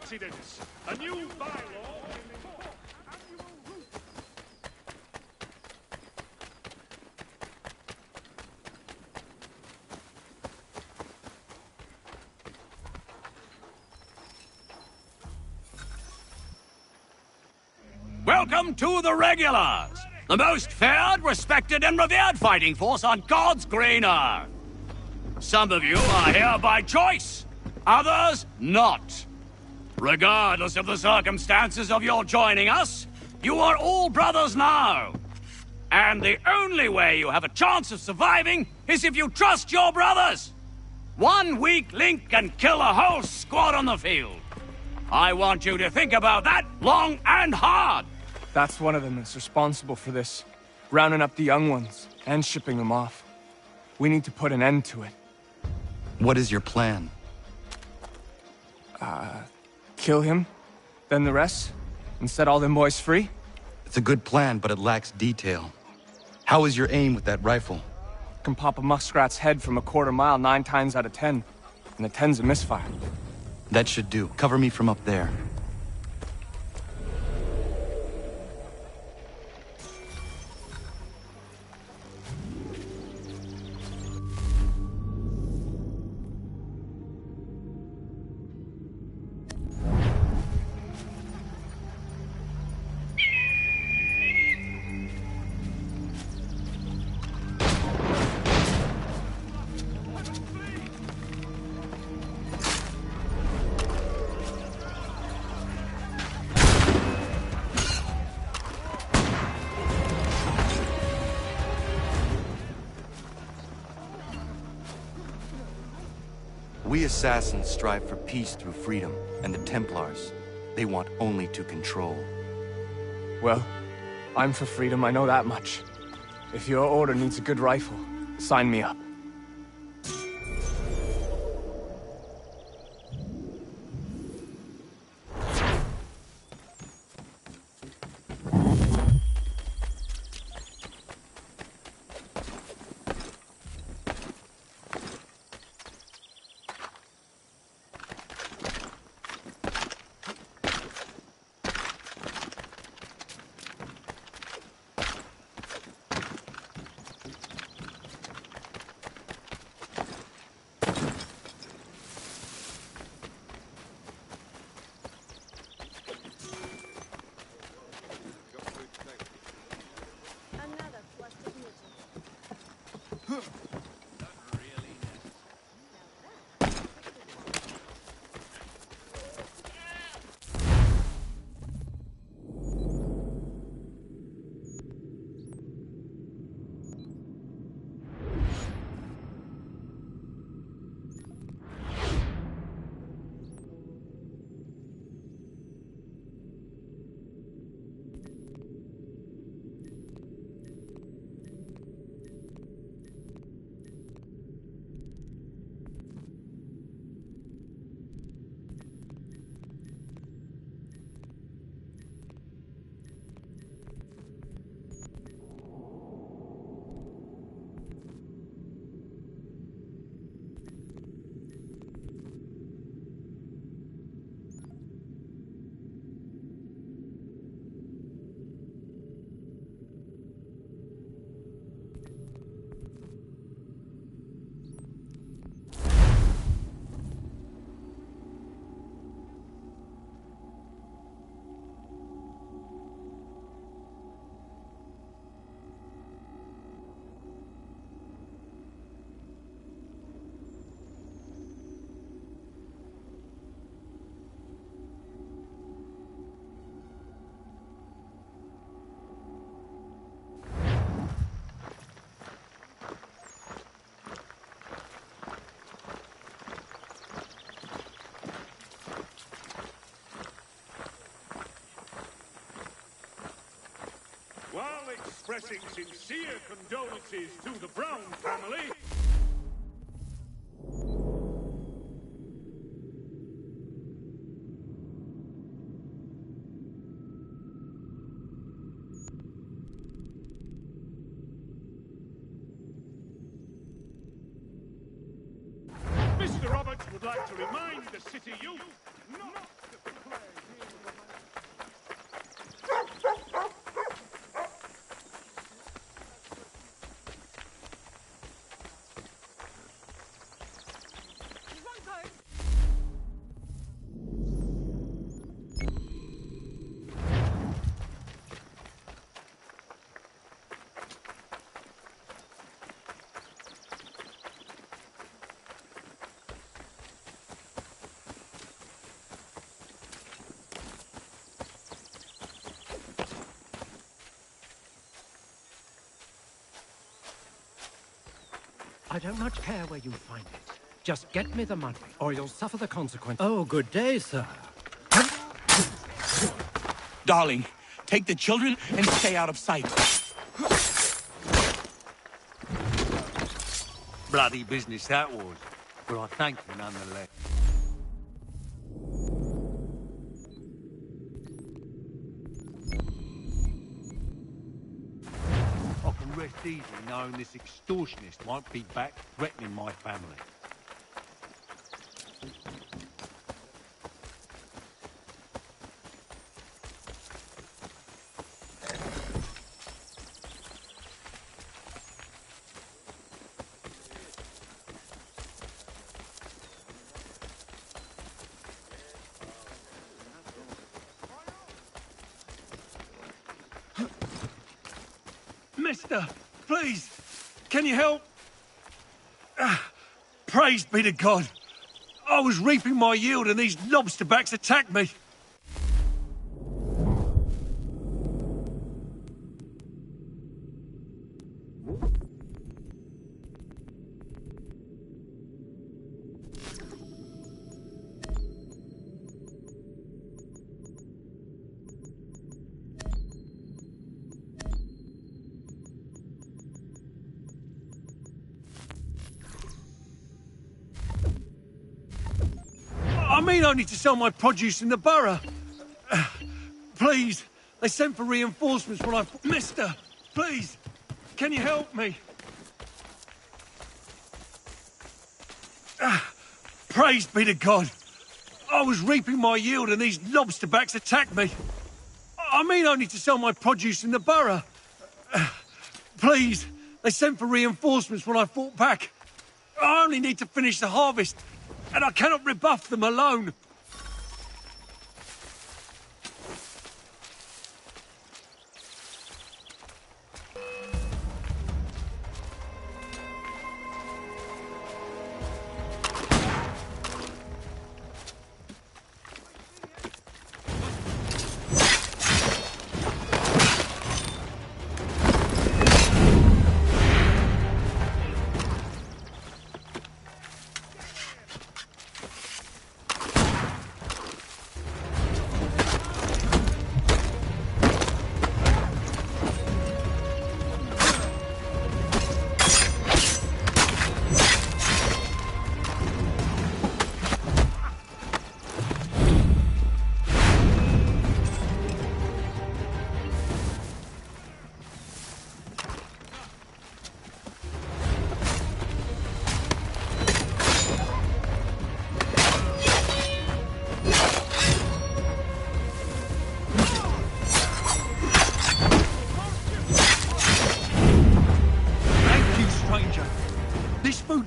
accidents. A new bylaw will enforce annual route. Welcome to the Regulars, the most feared, respected, and revered fighting force on God's green earth. Some of you are here by choice, others not. Regardless of the circumstances of your joining us, you are all brothers now. And the only way you have a chance of surviving is if you trust your brothers. One weak link can kill a whole squad on the field. I want you to think about that long and hard. That's one of them that's responsible for this. Rounding up the young ones and shipping them off. We need to put an end to it. What is your plan? Kill him, then the rest, and set all them boys free? It's a good plan, but it lacks detail. How is your aim with that rifle? Can pop a muskrat's head from a quarter mile 9 times out of 10, and the 10's a misfire. That should do. Cover me from up there. We assassins strive for peace through freedom, and the Templars, they want only to control. Well, I'm for freedom, I know that much. If your order needs a good rifle, sign me up. While expressing sincere condolences to the Brown family, Mr. Roberts would like to remind the city youth not to... I don't much care where you find it. Just get me the money, or you'll suffer the consequence. Oh, good day, sir. Darling, take the children and stay out of sight. Bloody business that was, but I thank you nonetheless. I can rest easy knowing this extortionist won't be back threatening my family. Mister, please, can you help? Praise be to God. I was reaping my yield and these lobsterbacks attacked me. I mean, I need to sell my produce in the borough. Please, they sent for reinforcements when I... Mister, please, can you help me? Praise be to God. I was reaping my yield and these lobsterbacks attacked me. I mean, I need to sell my produce in the borough. Please, they sent for reinforcements when I fought back. I only need to finish the harvest, and I cannot rebuff them alone.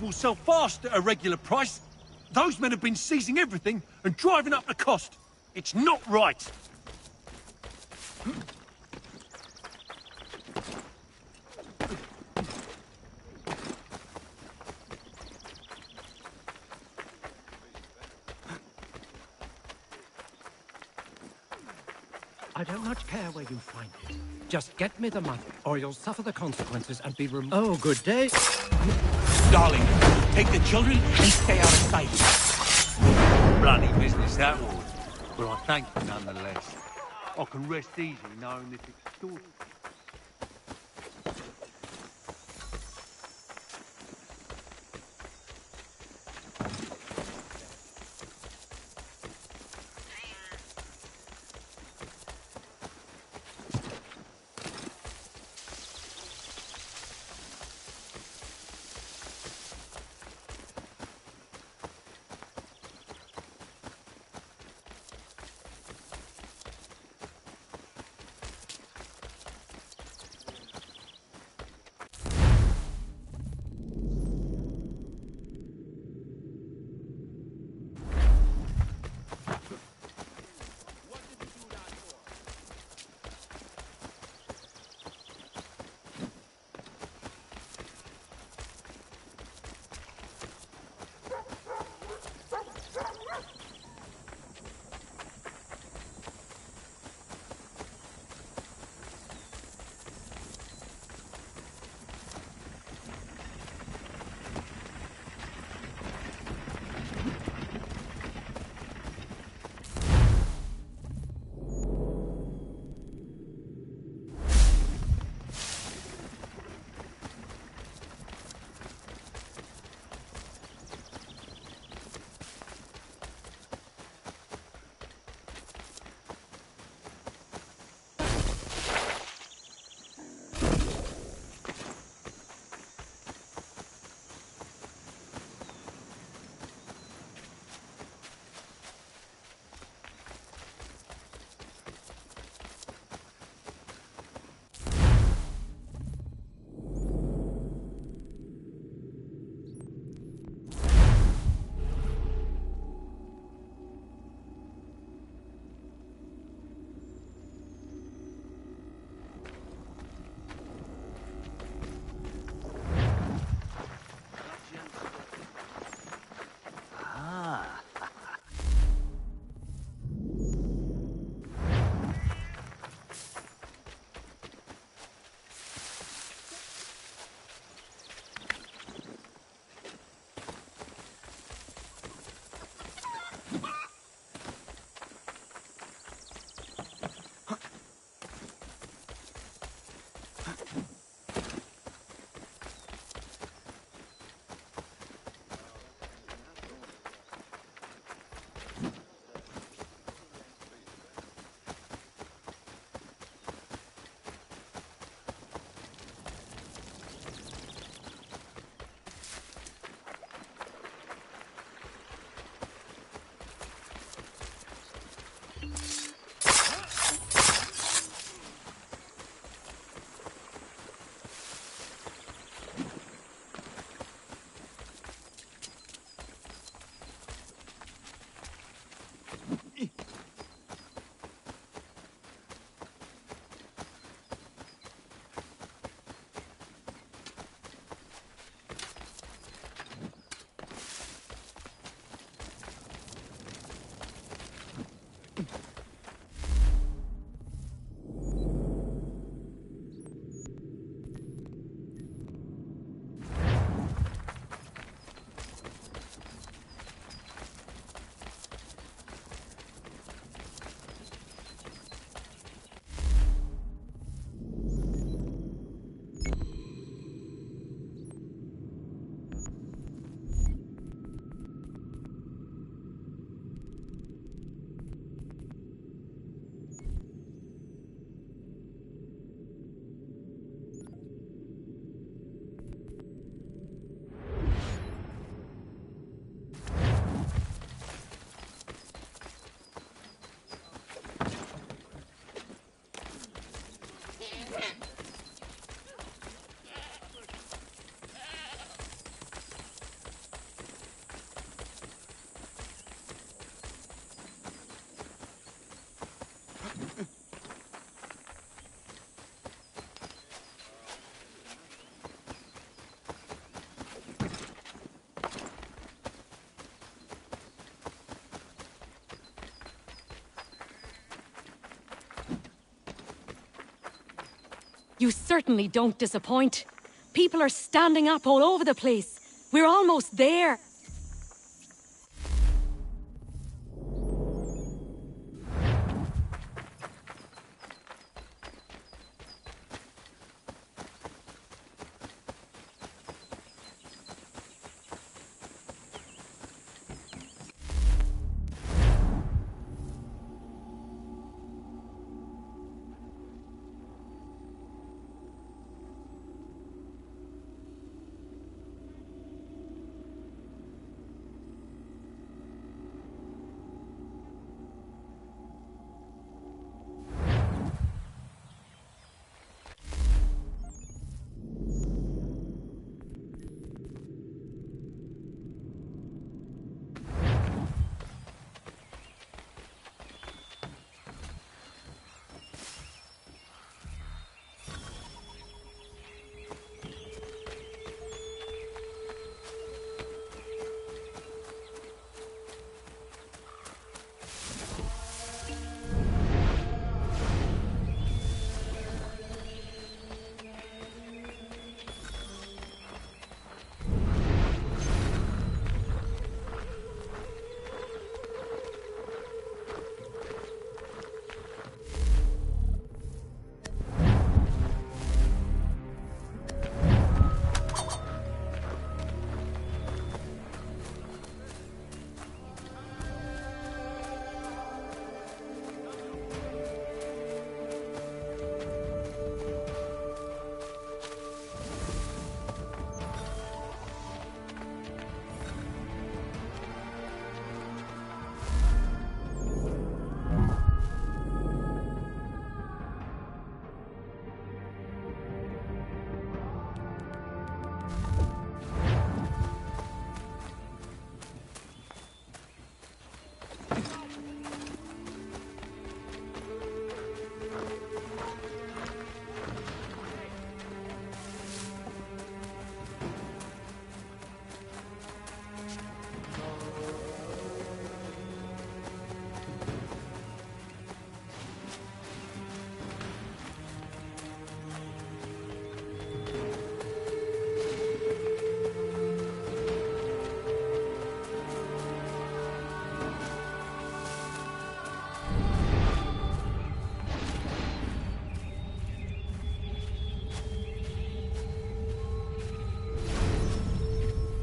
Will sell fast at a regular price. Those men have been seizing everything and driving up the cost. It's not right. I don't much care where you find it. Just get me the money, or you'll suffer the consequences and be removed. Oh, good day. Darling, take the children and stay out of sight. Bloody business that was, but I thank you nonetheless. I can rest easy knowing this extortion. You certainly don't disappoint. People are standing up all over the place. We're almost there.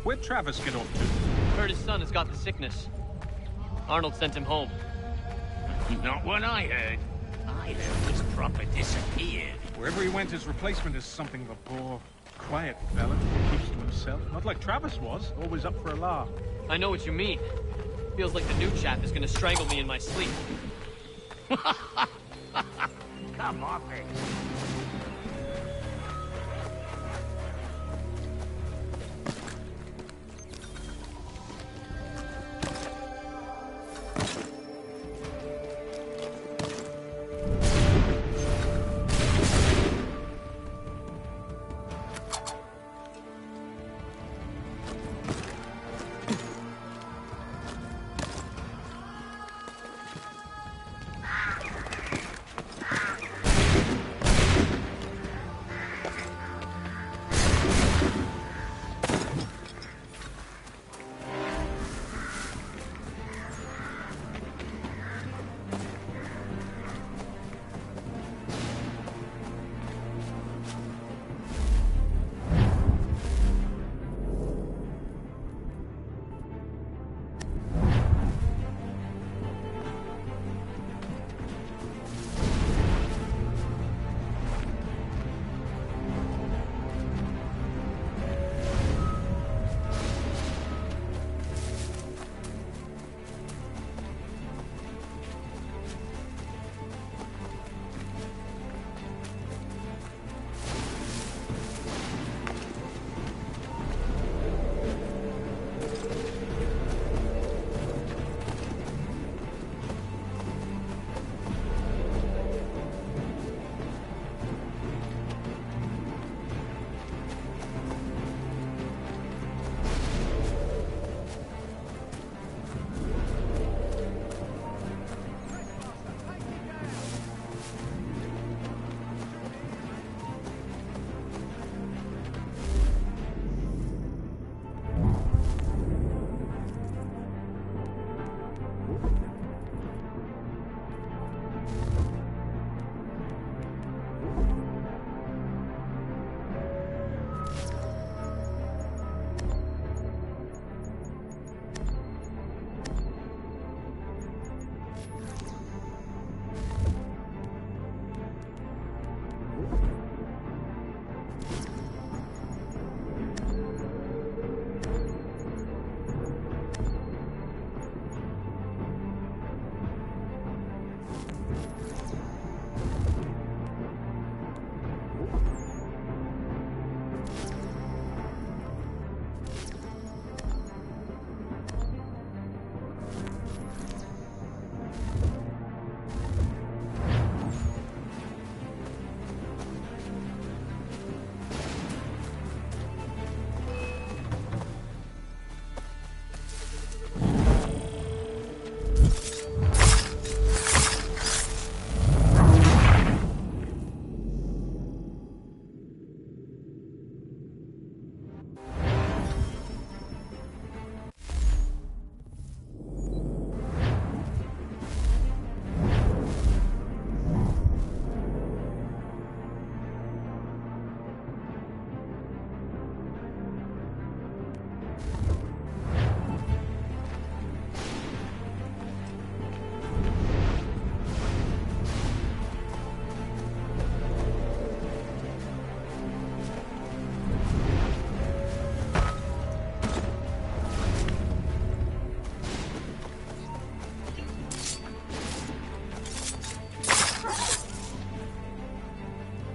Where'd Travis get off to? Heard his son has got the sickness. Arnold sent him home. Not what I heard. I heard this proper disappeared. Wherever he went, his replacement is something of a poor, quiet fella who keeps to himself. Not like Travis was, always up for a laugh. I know what you mean. Feels like the new chap is gonna strangle me in my sleep. Come off it.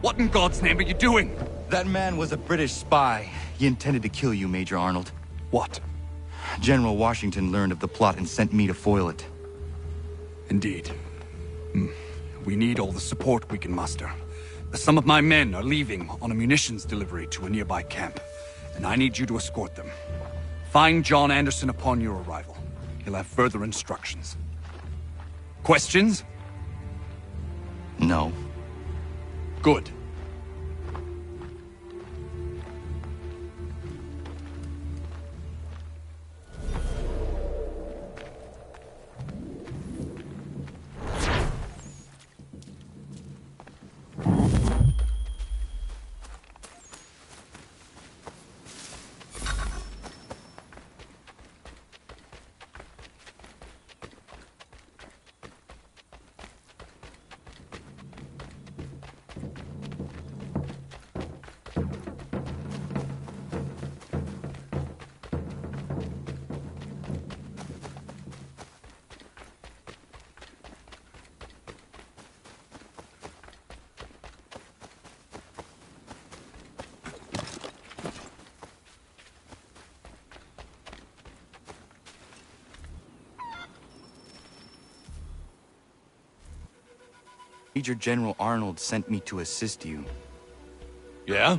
What in God's name are you doing? That man was a British spy. He intended to kill you, Major Arnold. What? General Washington learned of the plot and sent me to foil it. Indeed. We need all the support we can muster. Some of my men are leaving on a munitions delivery to a nearby camp, and I need you to escort them. Find John Anderson upon your arrival. He'll have further instructions. Questions? No. Good. Major General Arnold sent me to assist you. Yeah?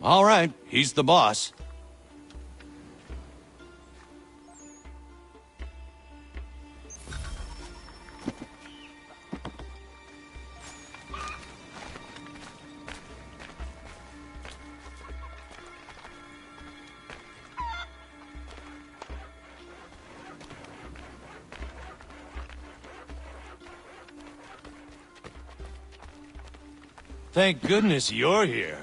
All right, he's the boss. Thank goodness you're here.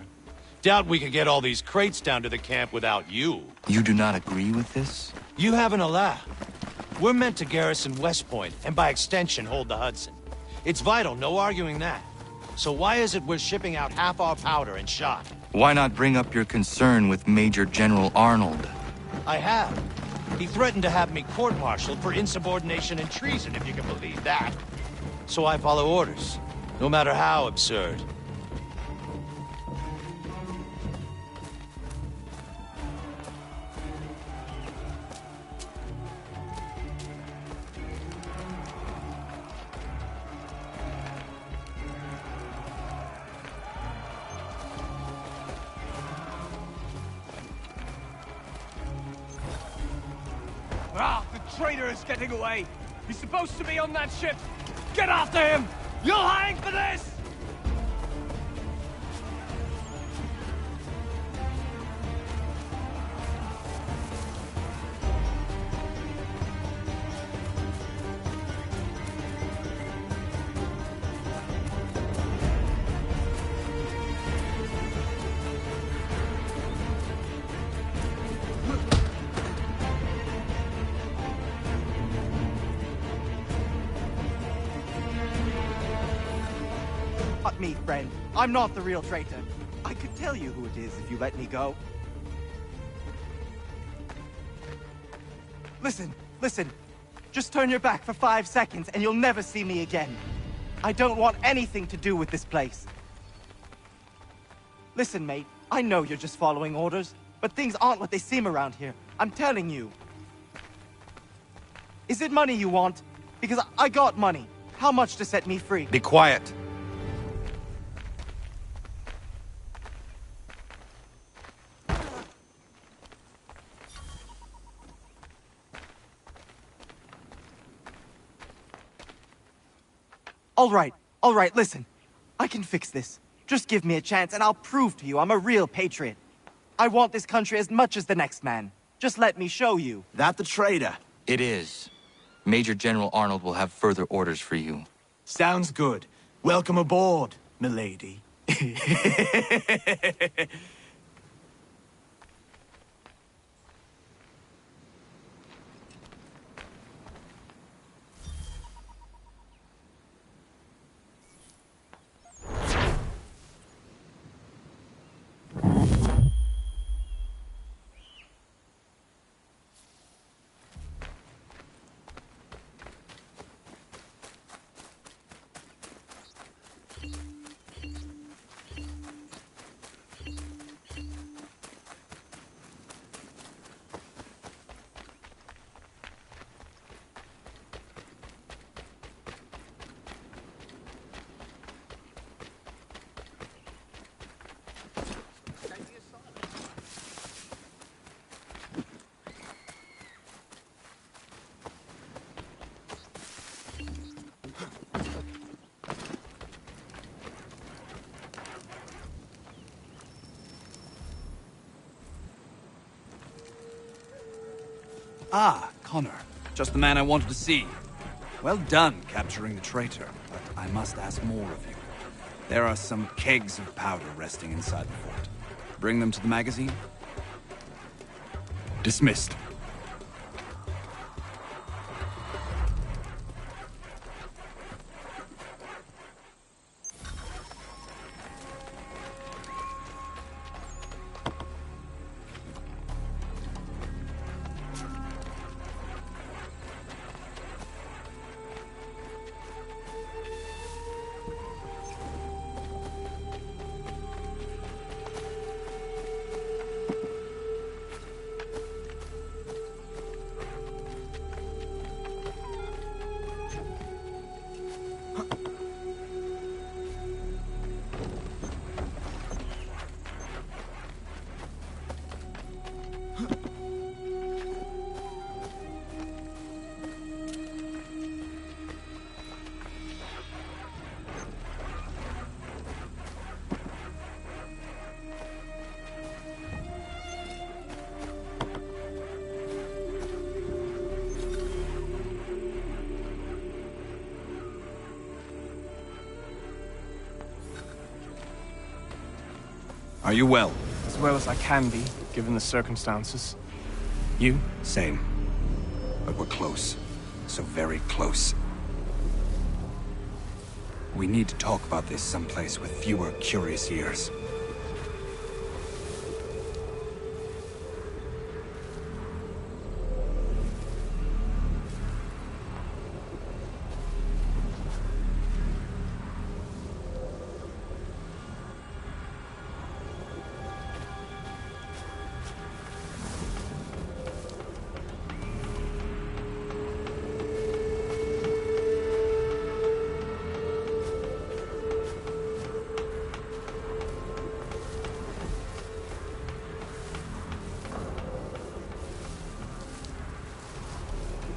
Doubt we could get all these crates down to the camp without you. You do not agree with this? You haven't allowed. We're meant to garrison West Point, and by extension, hold the Hudson. It's vital, no arguing that. So why is it we're shipping out half our powder and shot? Why not bring up your concern with Major General Arnold? I have. He threatened to have me court-martialed for insubordination and treason, if you can believe that. So I follow orders, no matter how absurd. Ah, the traitor is getting away. He's supposed to be on that ship. Get after him! You'll hang for this! Not me, friend. I'm not the real traitor. I could tell you who it is if you let me go. Listen. Just turn your back for 5 seconds and you'll never see me again. I don't want anything to do with this place. Listen, mate. I know you're just following orders, but things aren't what they seem around here. I'm telling you. Is it money you want? Because I got money. How much to set me free? Be quiet. All right, listen. I can fix this. Just give me a chance and I'll prove to you I'm a real patriot. I want this country as much as the next man. Just let me show you. That the traitor? It is. Major General Arnold will have further orders for you. Sounds good. Welcome aboard, milady. Ah, Connor. Just the man I wanted to see. Well done capturing the traitor, but I must ask more of you. There are some kegs of powder resting inside the fort. Bring them to the magazine? Dismissed. Are you well? As well as I can be, given the circumstances. You? Same. But we're close. So very close. We need to talk about this someplace with fewer curious ears.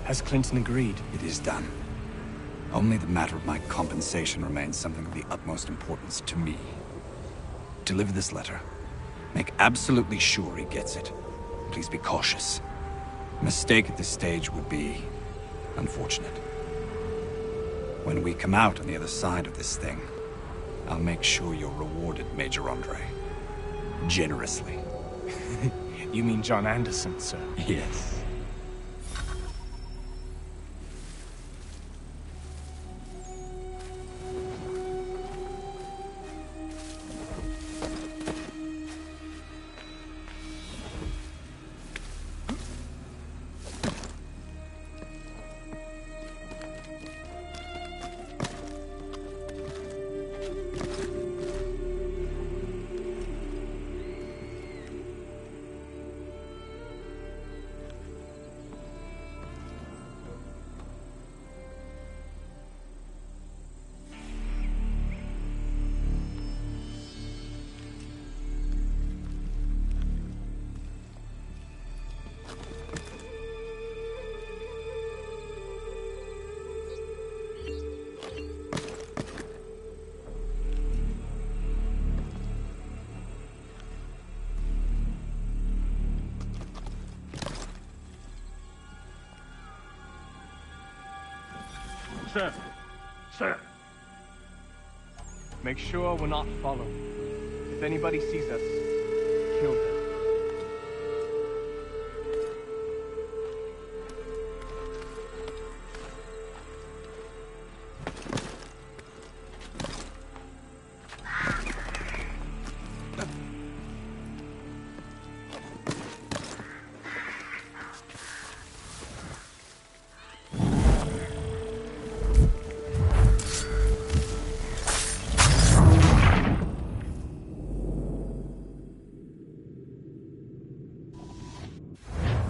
Has Clinton agreed? It is done. Only the matter of my compensation remains something of the utmost importance to me. Deliver this letter. Make absolutely sure he gets it. Please be cautious. A mistake at this stage would be unfortunate. When we come out on the other side of this thing, I'll make sure you're rewarded, Major Andre. Generously. You mean John Anderson, sir? Yes. Sir. Sir. Make sure we're not followed. If anybody sees us, kill them.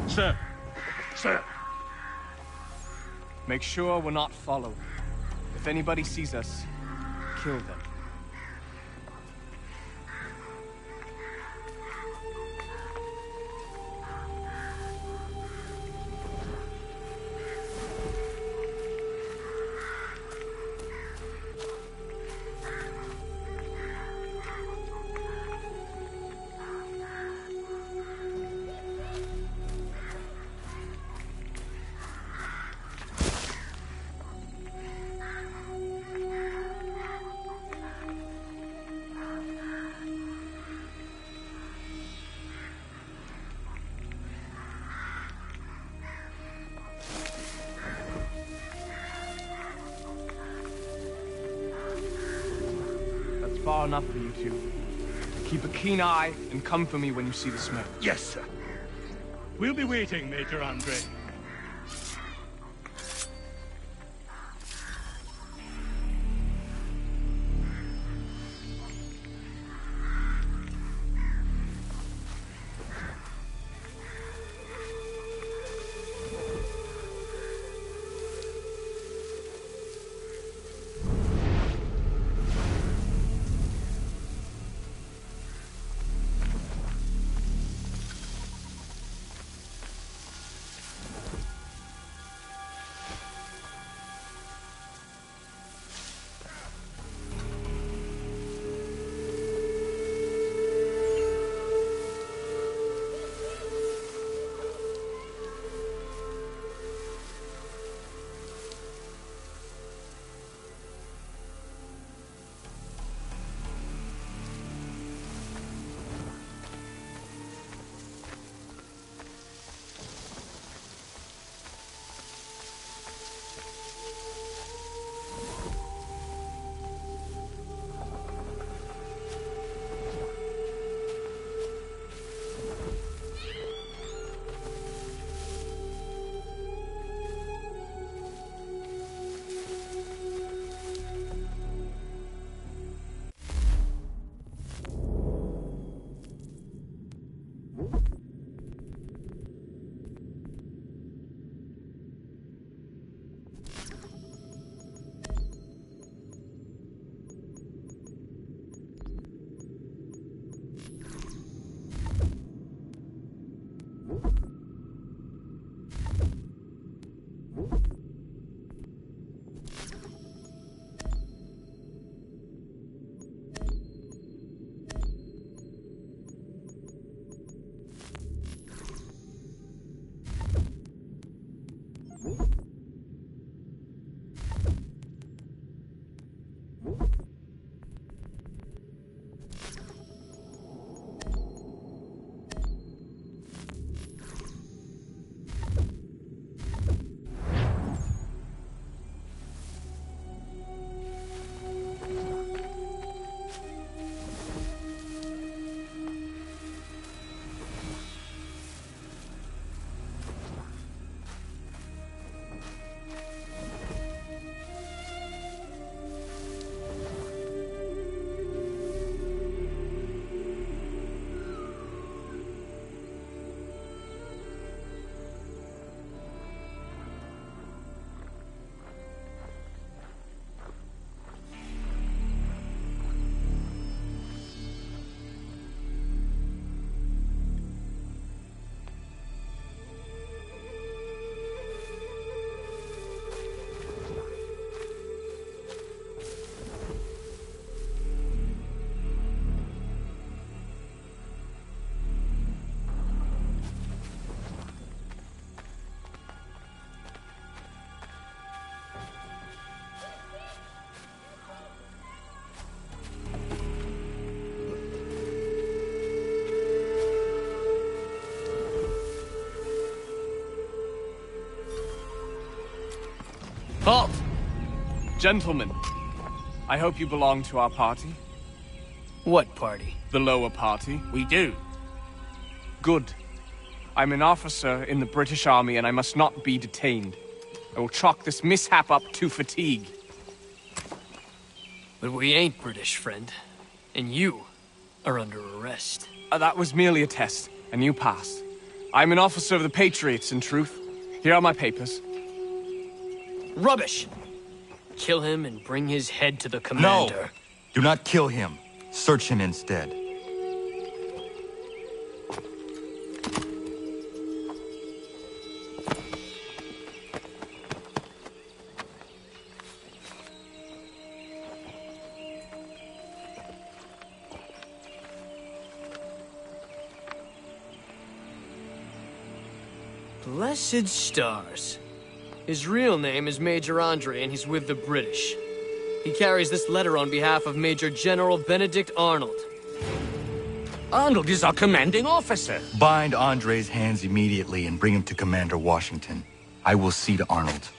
Sir. Sir. Make sure we're not followed. If anybody sees us, kill them. far enough for you two. Keep a keen eye and come for me when you see the smoke. Yes, sir. We'll be waiting, Major Andre. Halt! Gentlemen, I hope you belong to our party. What party? The lower party. We do. Good. I'm an officer in the British Army and I must not be detained. I will chalk this mishap up to fatigue. But we ain't British, friend. And you are under arrest. That was merely a test, and you passed. I'm an officer of the Patriots, in truth. Here are my papers. Rubbish! Kill him and bring his head to the commander. No! Do not kill him. Search him instead. Blessed stars. His real name is Major Andre, and he's with the British. He carries this letter on behalf of Major General Benedict Arnold. Arnold is our commanding officer. Bind Andre's hands immediately and bring him to Commander Washington. I will see to Arnold.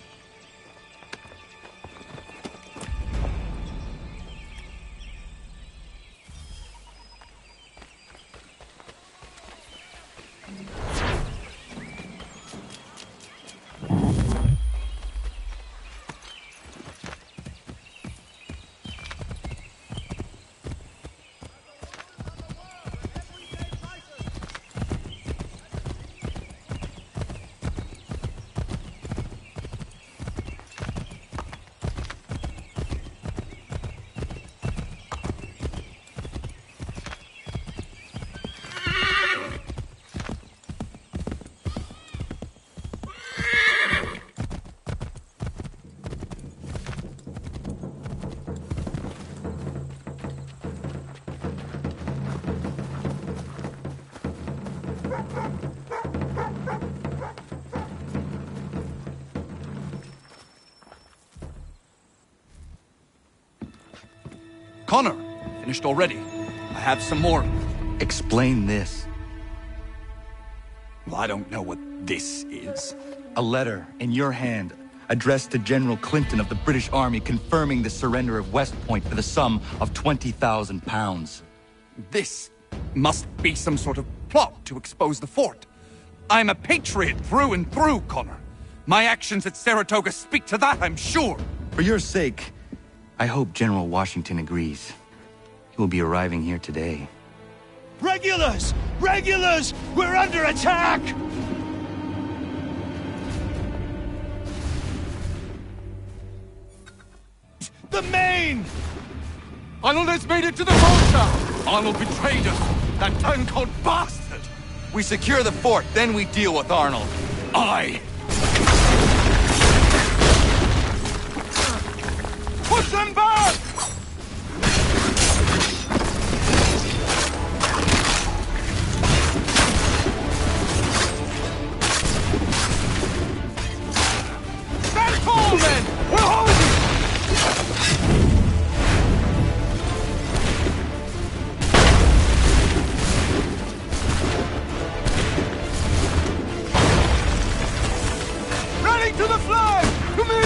Connor, finished already. I have some more. Explain this. Well, I don't know what this is. A letter in your hand, addressed to General Clinton of the British Army, confirming the surrender of West Point for the sum of 20,000 pounds. This must be some sort of plot to expose the fort. I'm a patriot through and through, Connor. My actions at Saratoga speak to that, I'm sure. For your sake, I hope General Washington agrees. He will be arriving here today. Regulars! Regulars! We're under attack! The Maine! Arnold has made it to the Volta! Arnold betrayed us! That turncoat bastard! We secure the fort, then we deal with Arnold. Aye! Push them back! Stand tall, men! We're holding! Ready to the flag! Come in!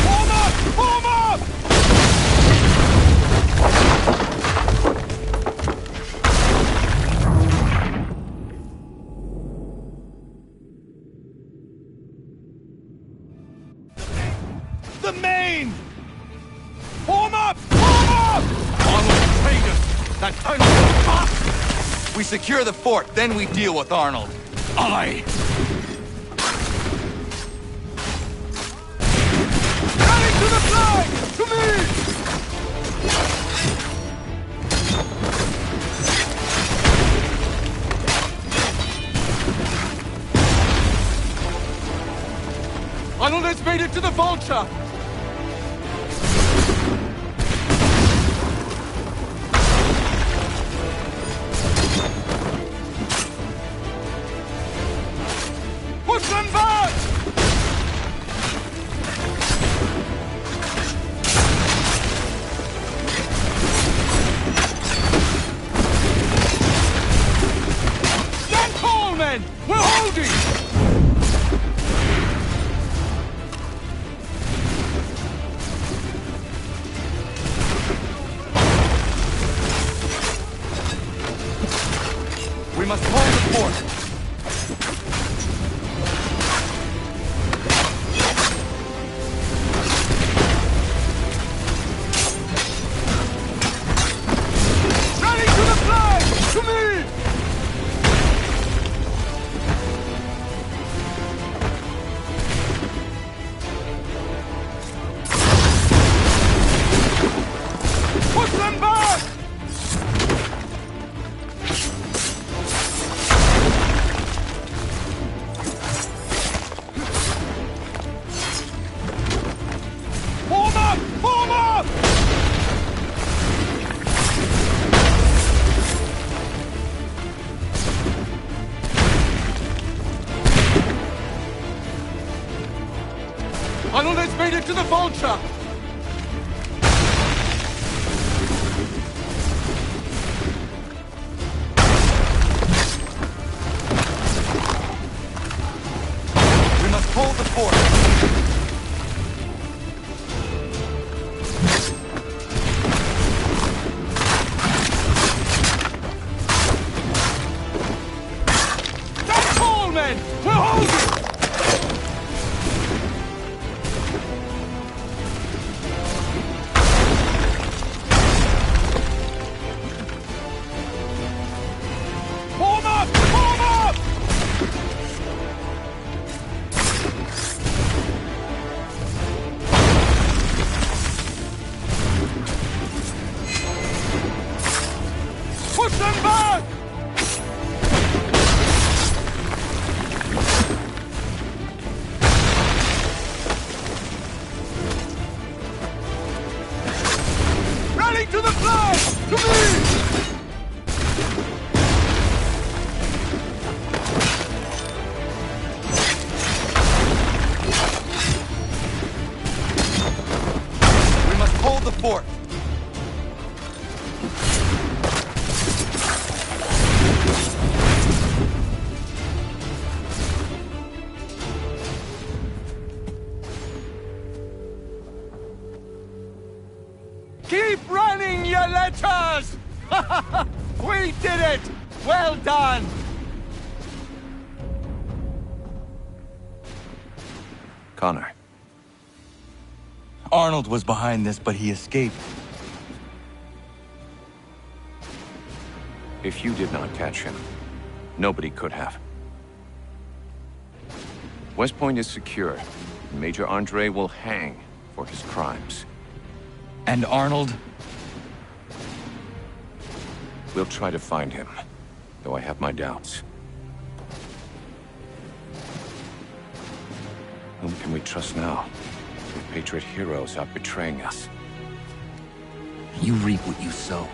Form up! Form up! The Maine! Form up! Form up! Arnold betrayed us! That turncoat bastard! We secure the fort, then we deal with Arnold. Aye! Ready to the flag! To me! Arnold has made it to the Volta! Push them back! Stand tall, men! We're holding! We must hold the fort. Ready to the flag! To me! Push them back! Form up! Form up! Arnold has made it to the Volta! We must hold the fort. Stand tall, men! We're holding! letters! We did it! Well done! Connor. Arnold was behind this, but he escaped. If you did not catch him, nobody could have. West Point is secure. Major Andre will hang for his crimes. And Arnold? We'll try to find him, though I have my doubts. Whom can we trust now? The Patriot heroes out betraying us. You reap what you sow.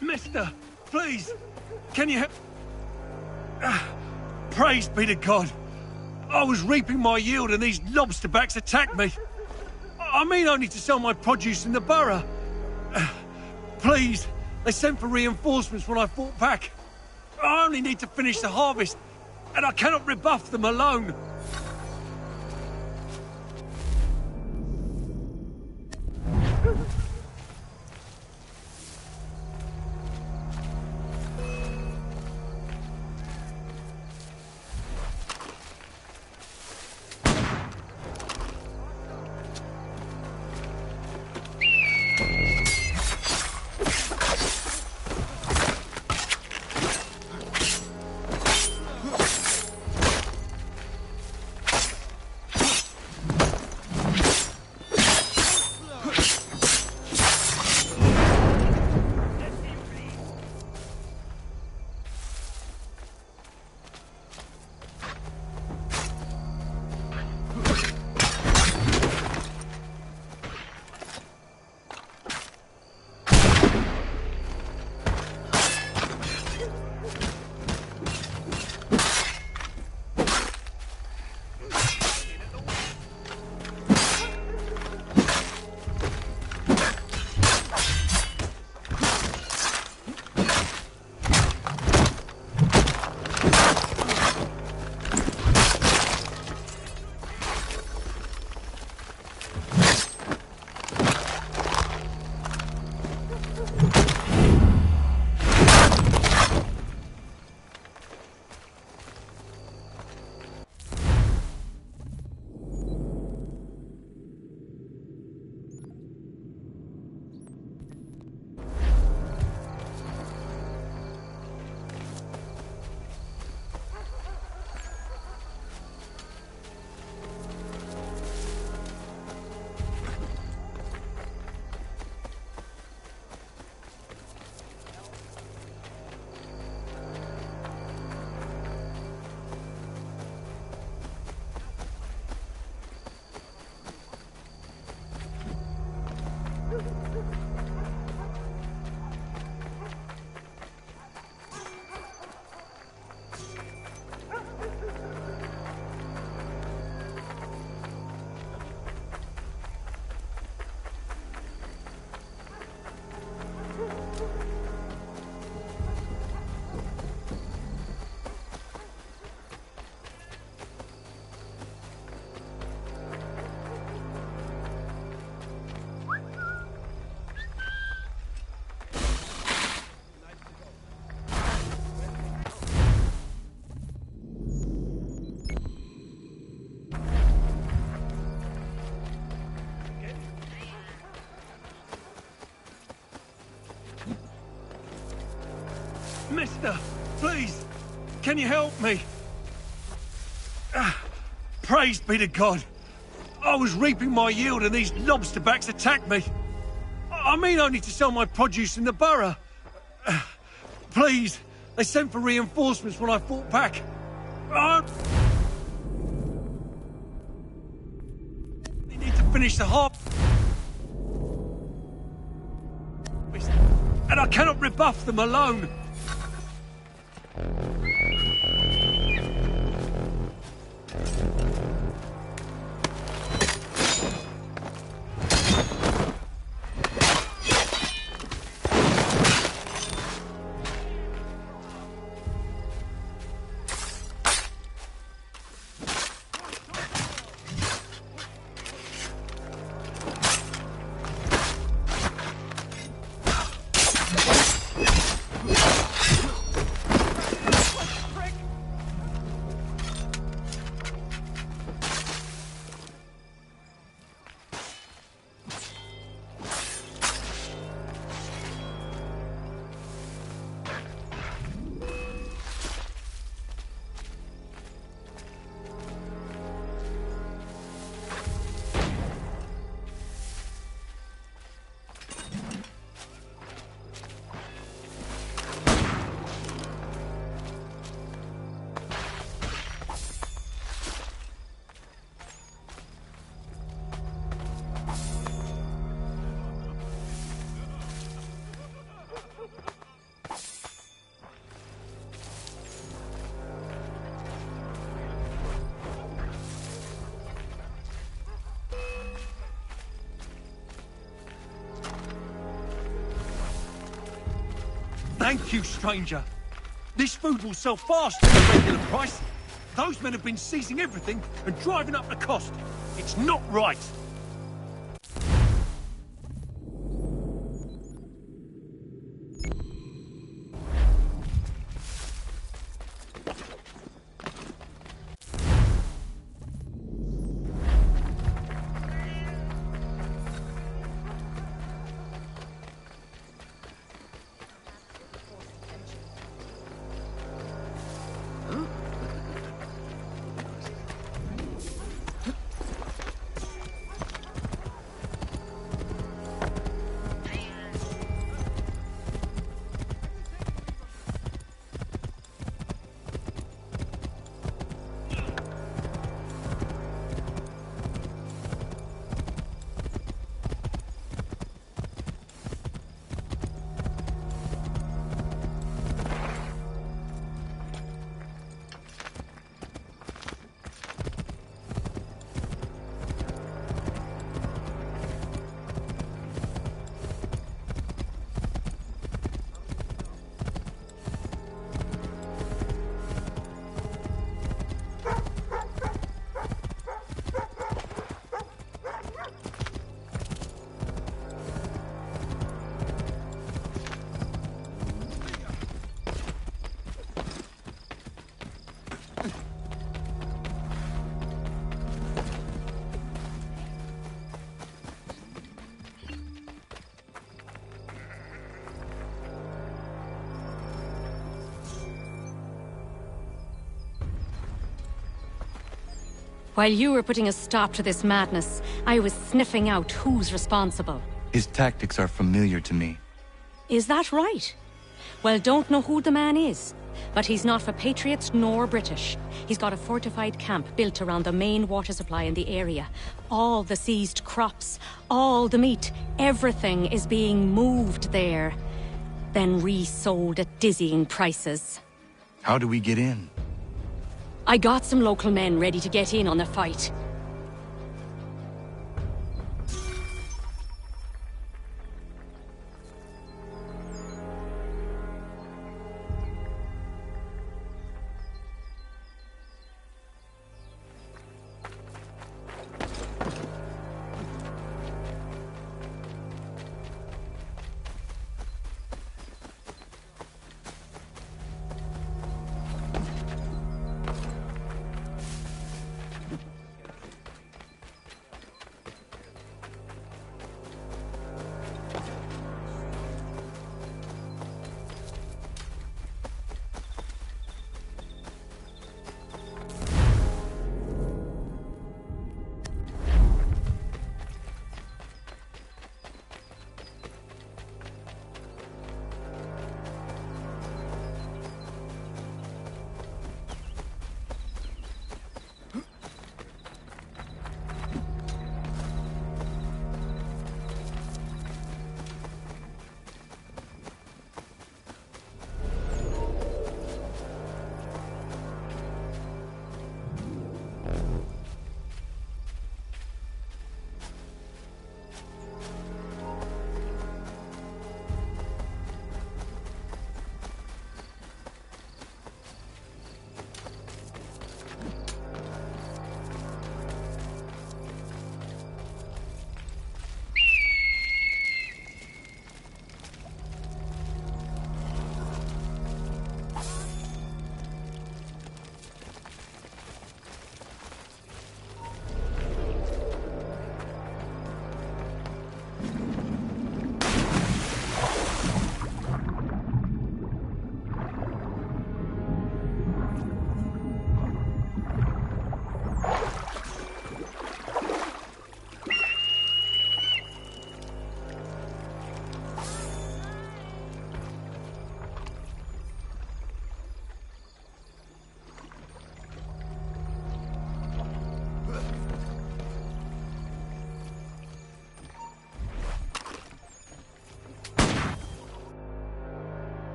Mister, please, can you help? Praise be to God. I was reaping my yield and these lobsterbacks attacked me. I mean only to sell my produce in the borough. Please, they sent for reinforcements when I fought back. I only need to finish the harvest, and I cannot rebuff them alone. Mister, please, can you help me? Praise be to God. I was reaping my yield and these lobsterbacks attacked me. I mean only to sell my produce in the borough. Please, they sent for reinforcements when I fought back. I need to finish the harvest, and I cannot rebuff them alone. Thank you, stranger. This food will sell fast at the regular price. Those men have been seizing everything and driving up the cost. It's not right. While you were putting a stop to this madness, I was sniffing out who's responsible. His tactics are familiar to me. Is that right? Well, don't know who the man is, but he's not for Patriots nor British. He's got a fortified camp built around the main water supply in the area. All the seized crops, all the meat, everything is being moved there, then resold at dizzying prices. How do we get in? I got some local men ready to get in on the fight.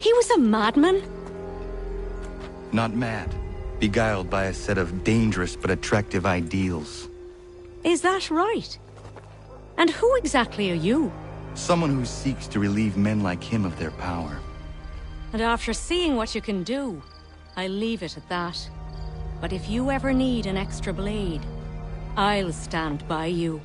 He was a madman? Not mad. Beguiled by a set of dangerous but attractive ideals. Is that right? And who exactly are you? Someone who seeks to relieve men like him of their power. And after seeing what you can do, I leave it at that. But if you ever need an extra blade, I'll stand by you.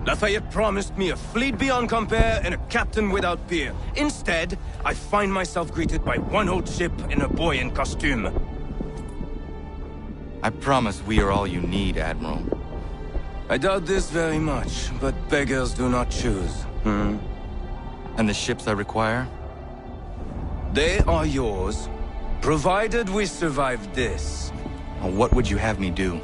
Lafayette promised me a fleet beyond compare and a captain without peer. Instead, I find myself greeted by one old ship and a boy in costume. I promise we are all you need, Admiral. I doubt this very much, but beggars do not choose. And the ships I require? They are yours, provided we survive this. What would you have me do?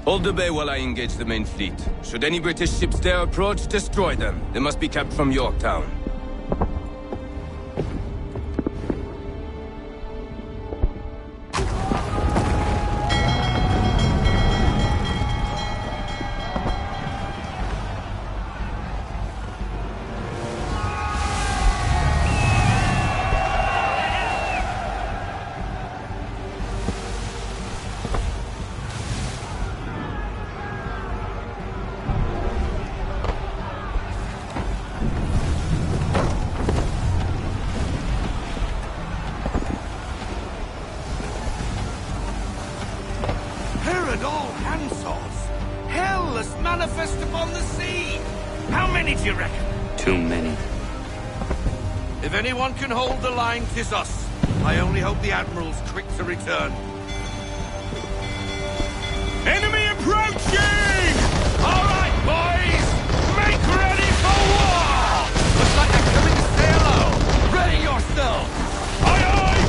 Hold the bay while I engage the main fleet. Should any British ships dare approach, destroy them. They must be kept from Yorktown. manifest upon the sea. How many do you reckon? Too many. If anyone can hold the line, 'tis us. I only hope the Admiral's quick to return. Enemy approaching! All right, boys! Make ready for war! Looks like they're coming to say hello. Ready yourselves! Aye, aye!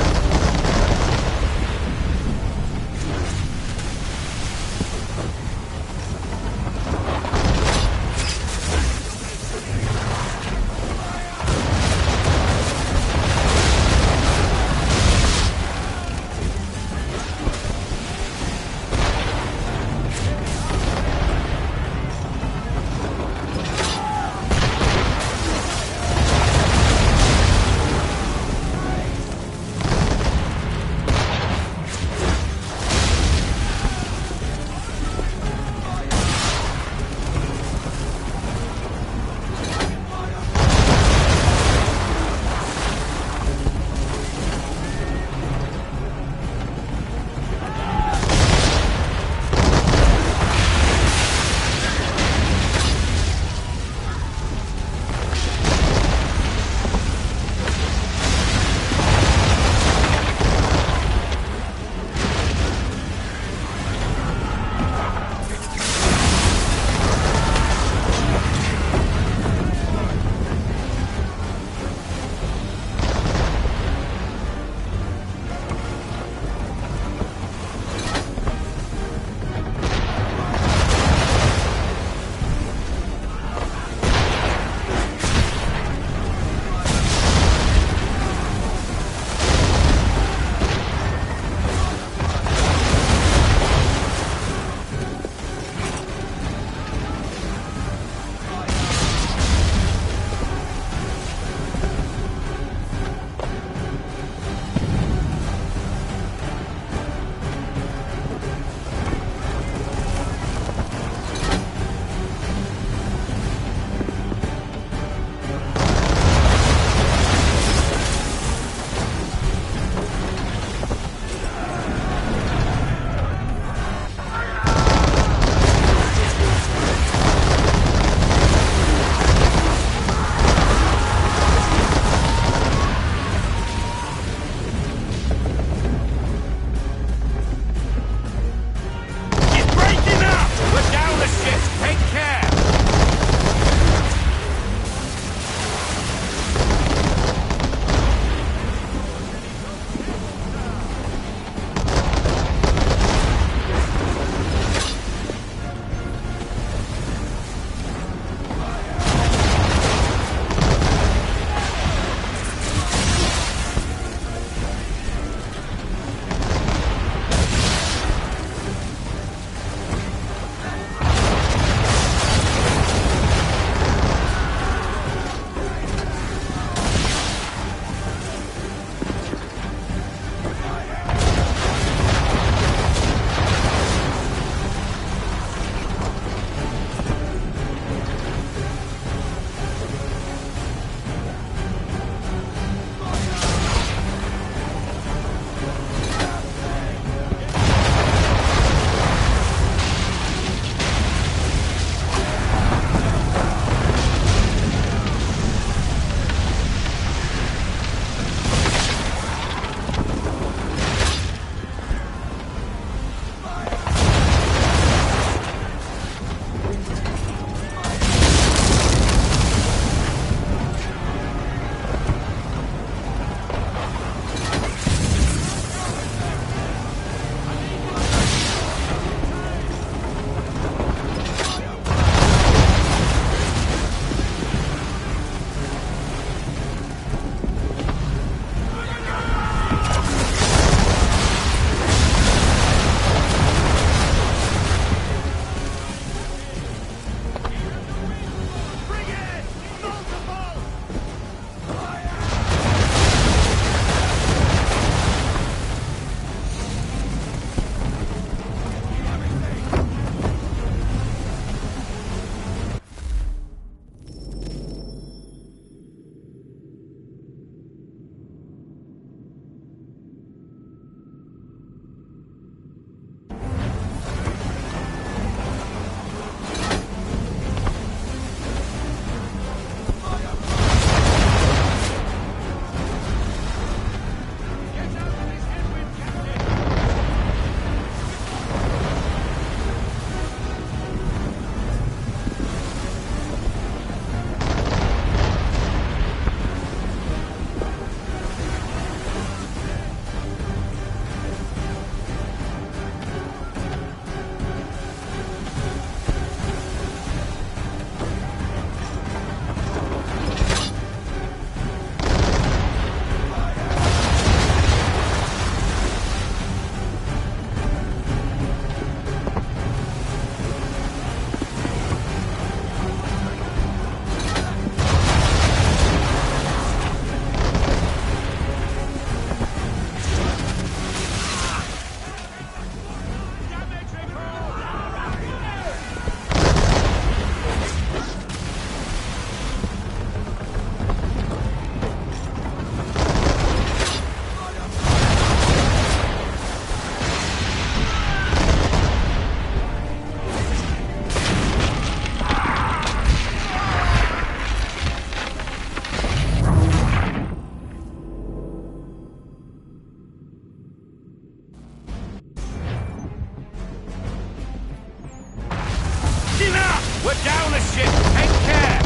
We're down a ship! Take care!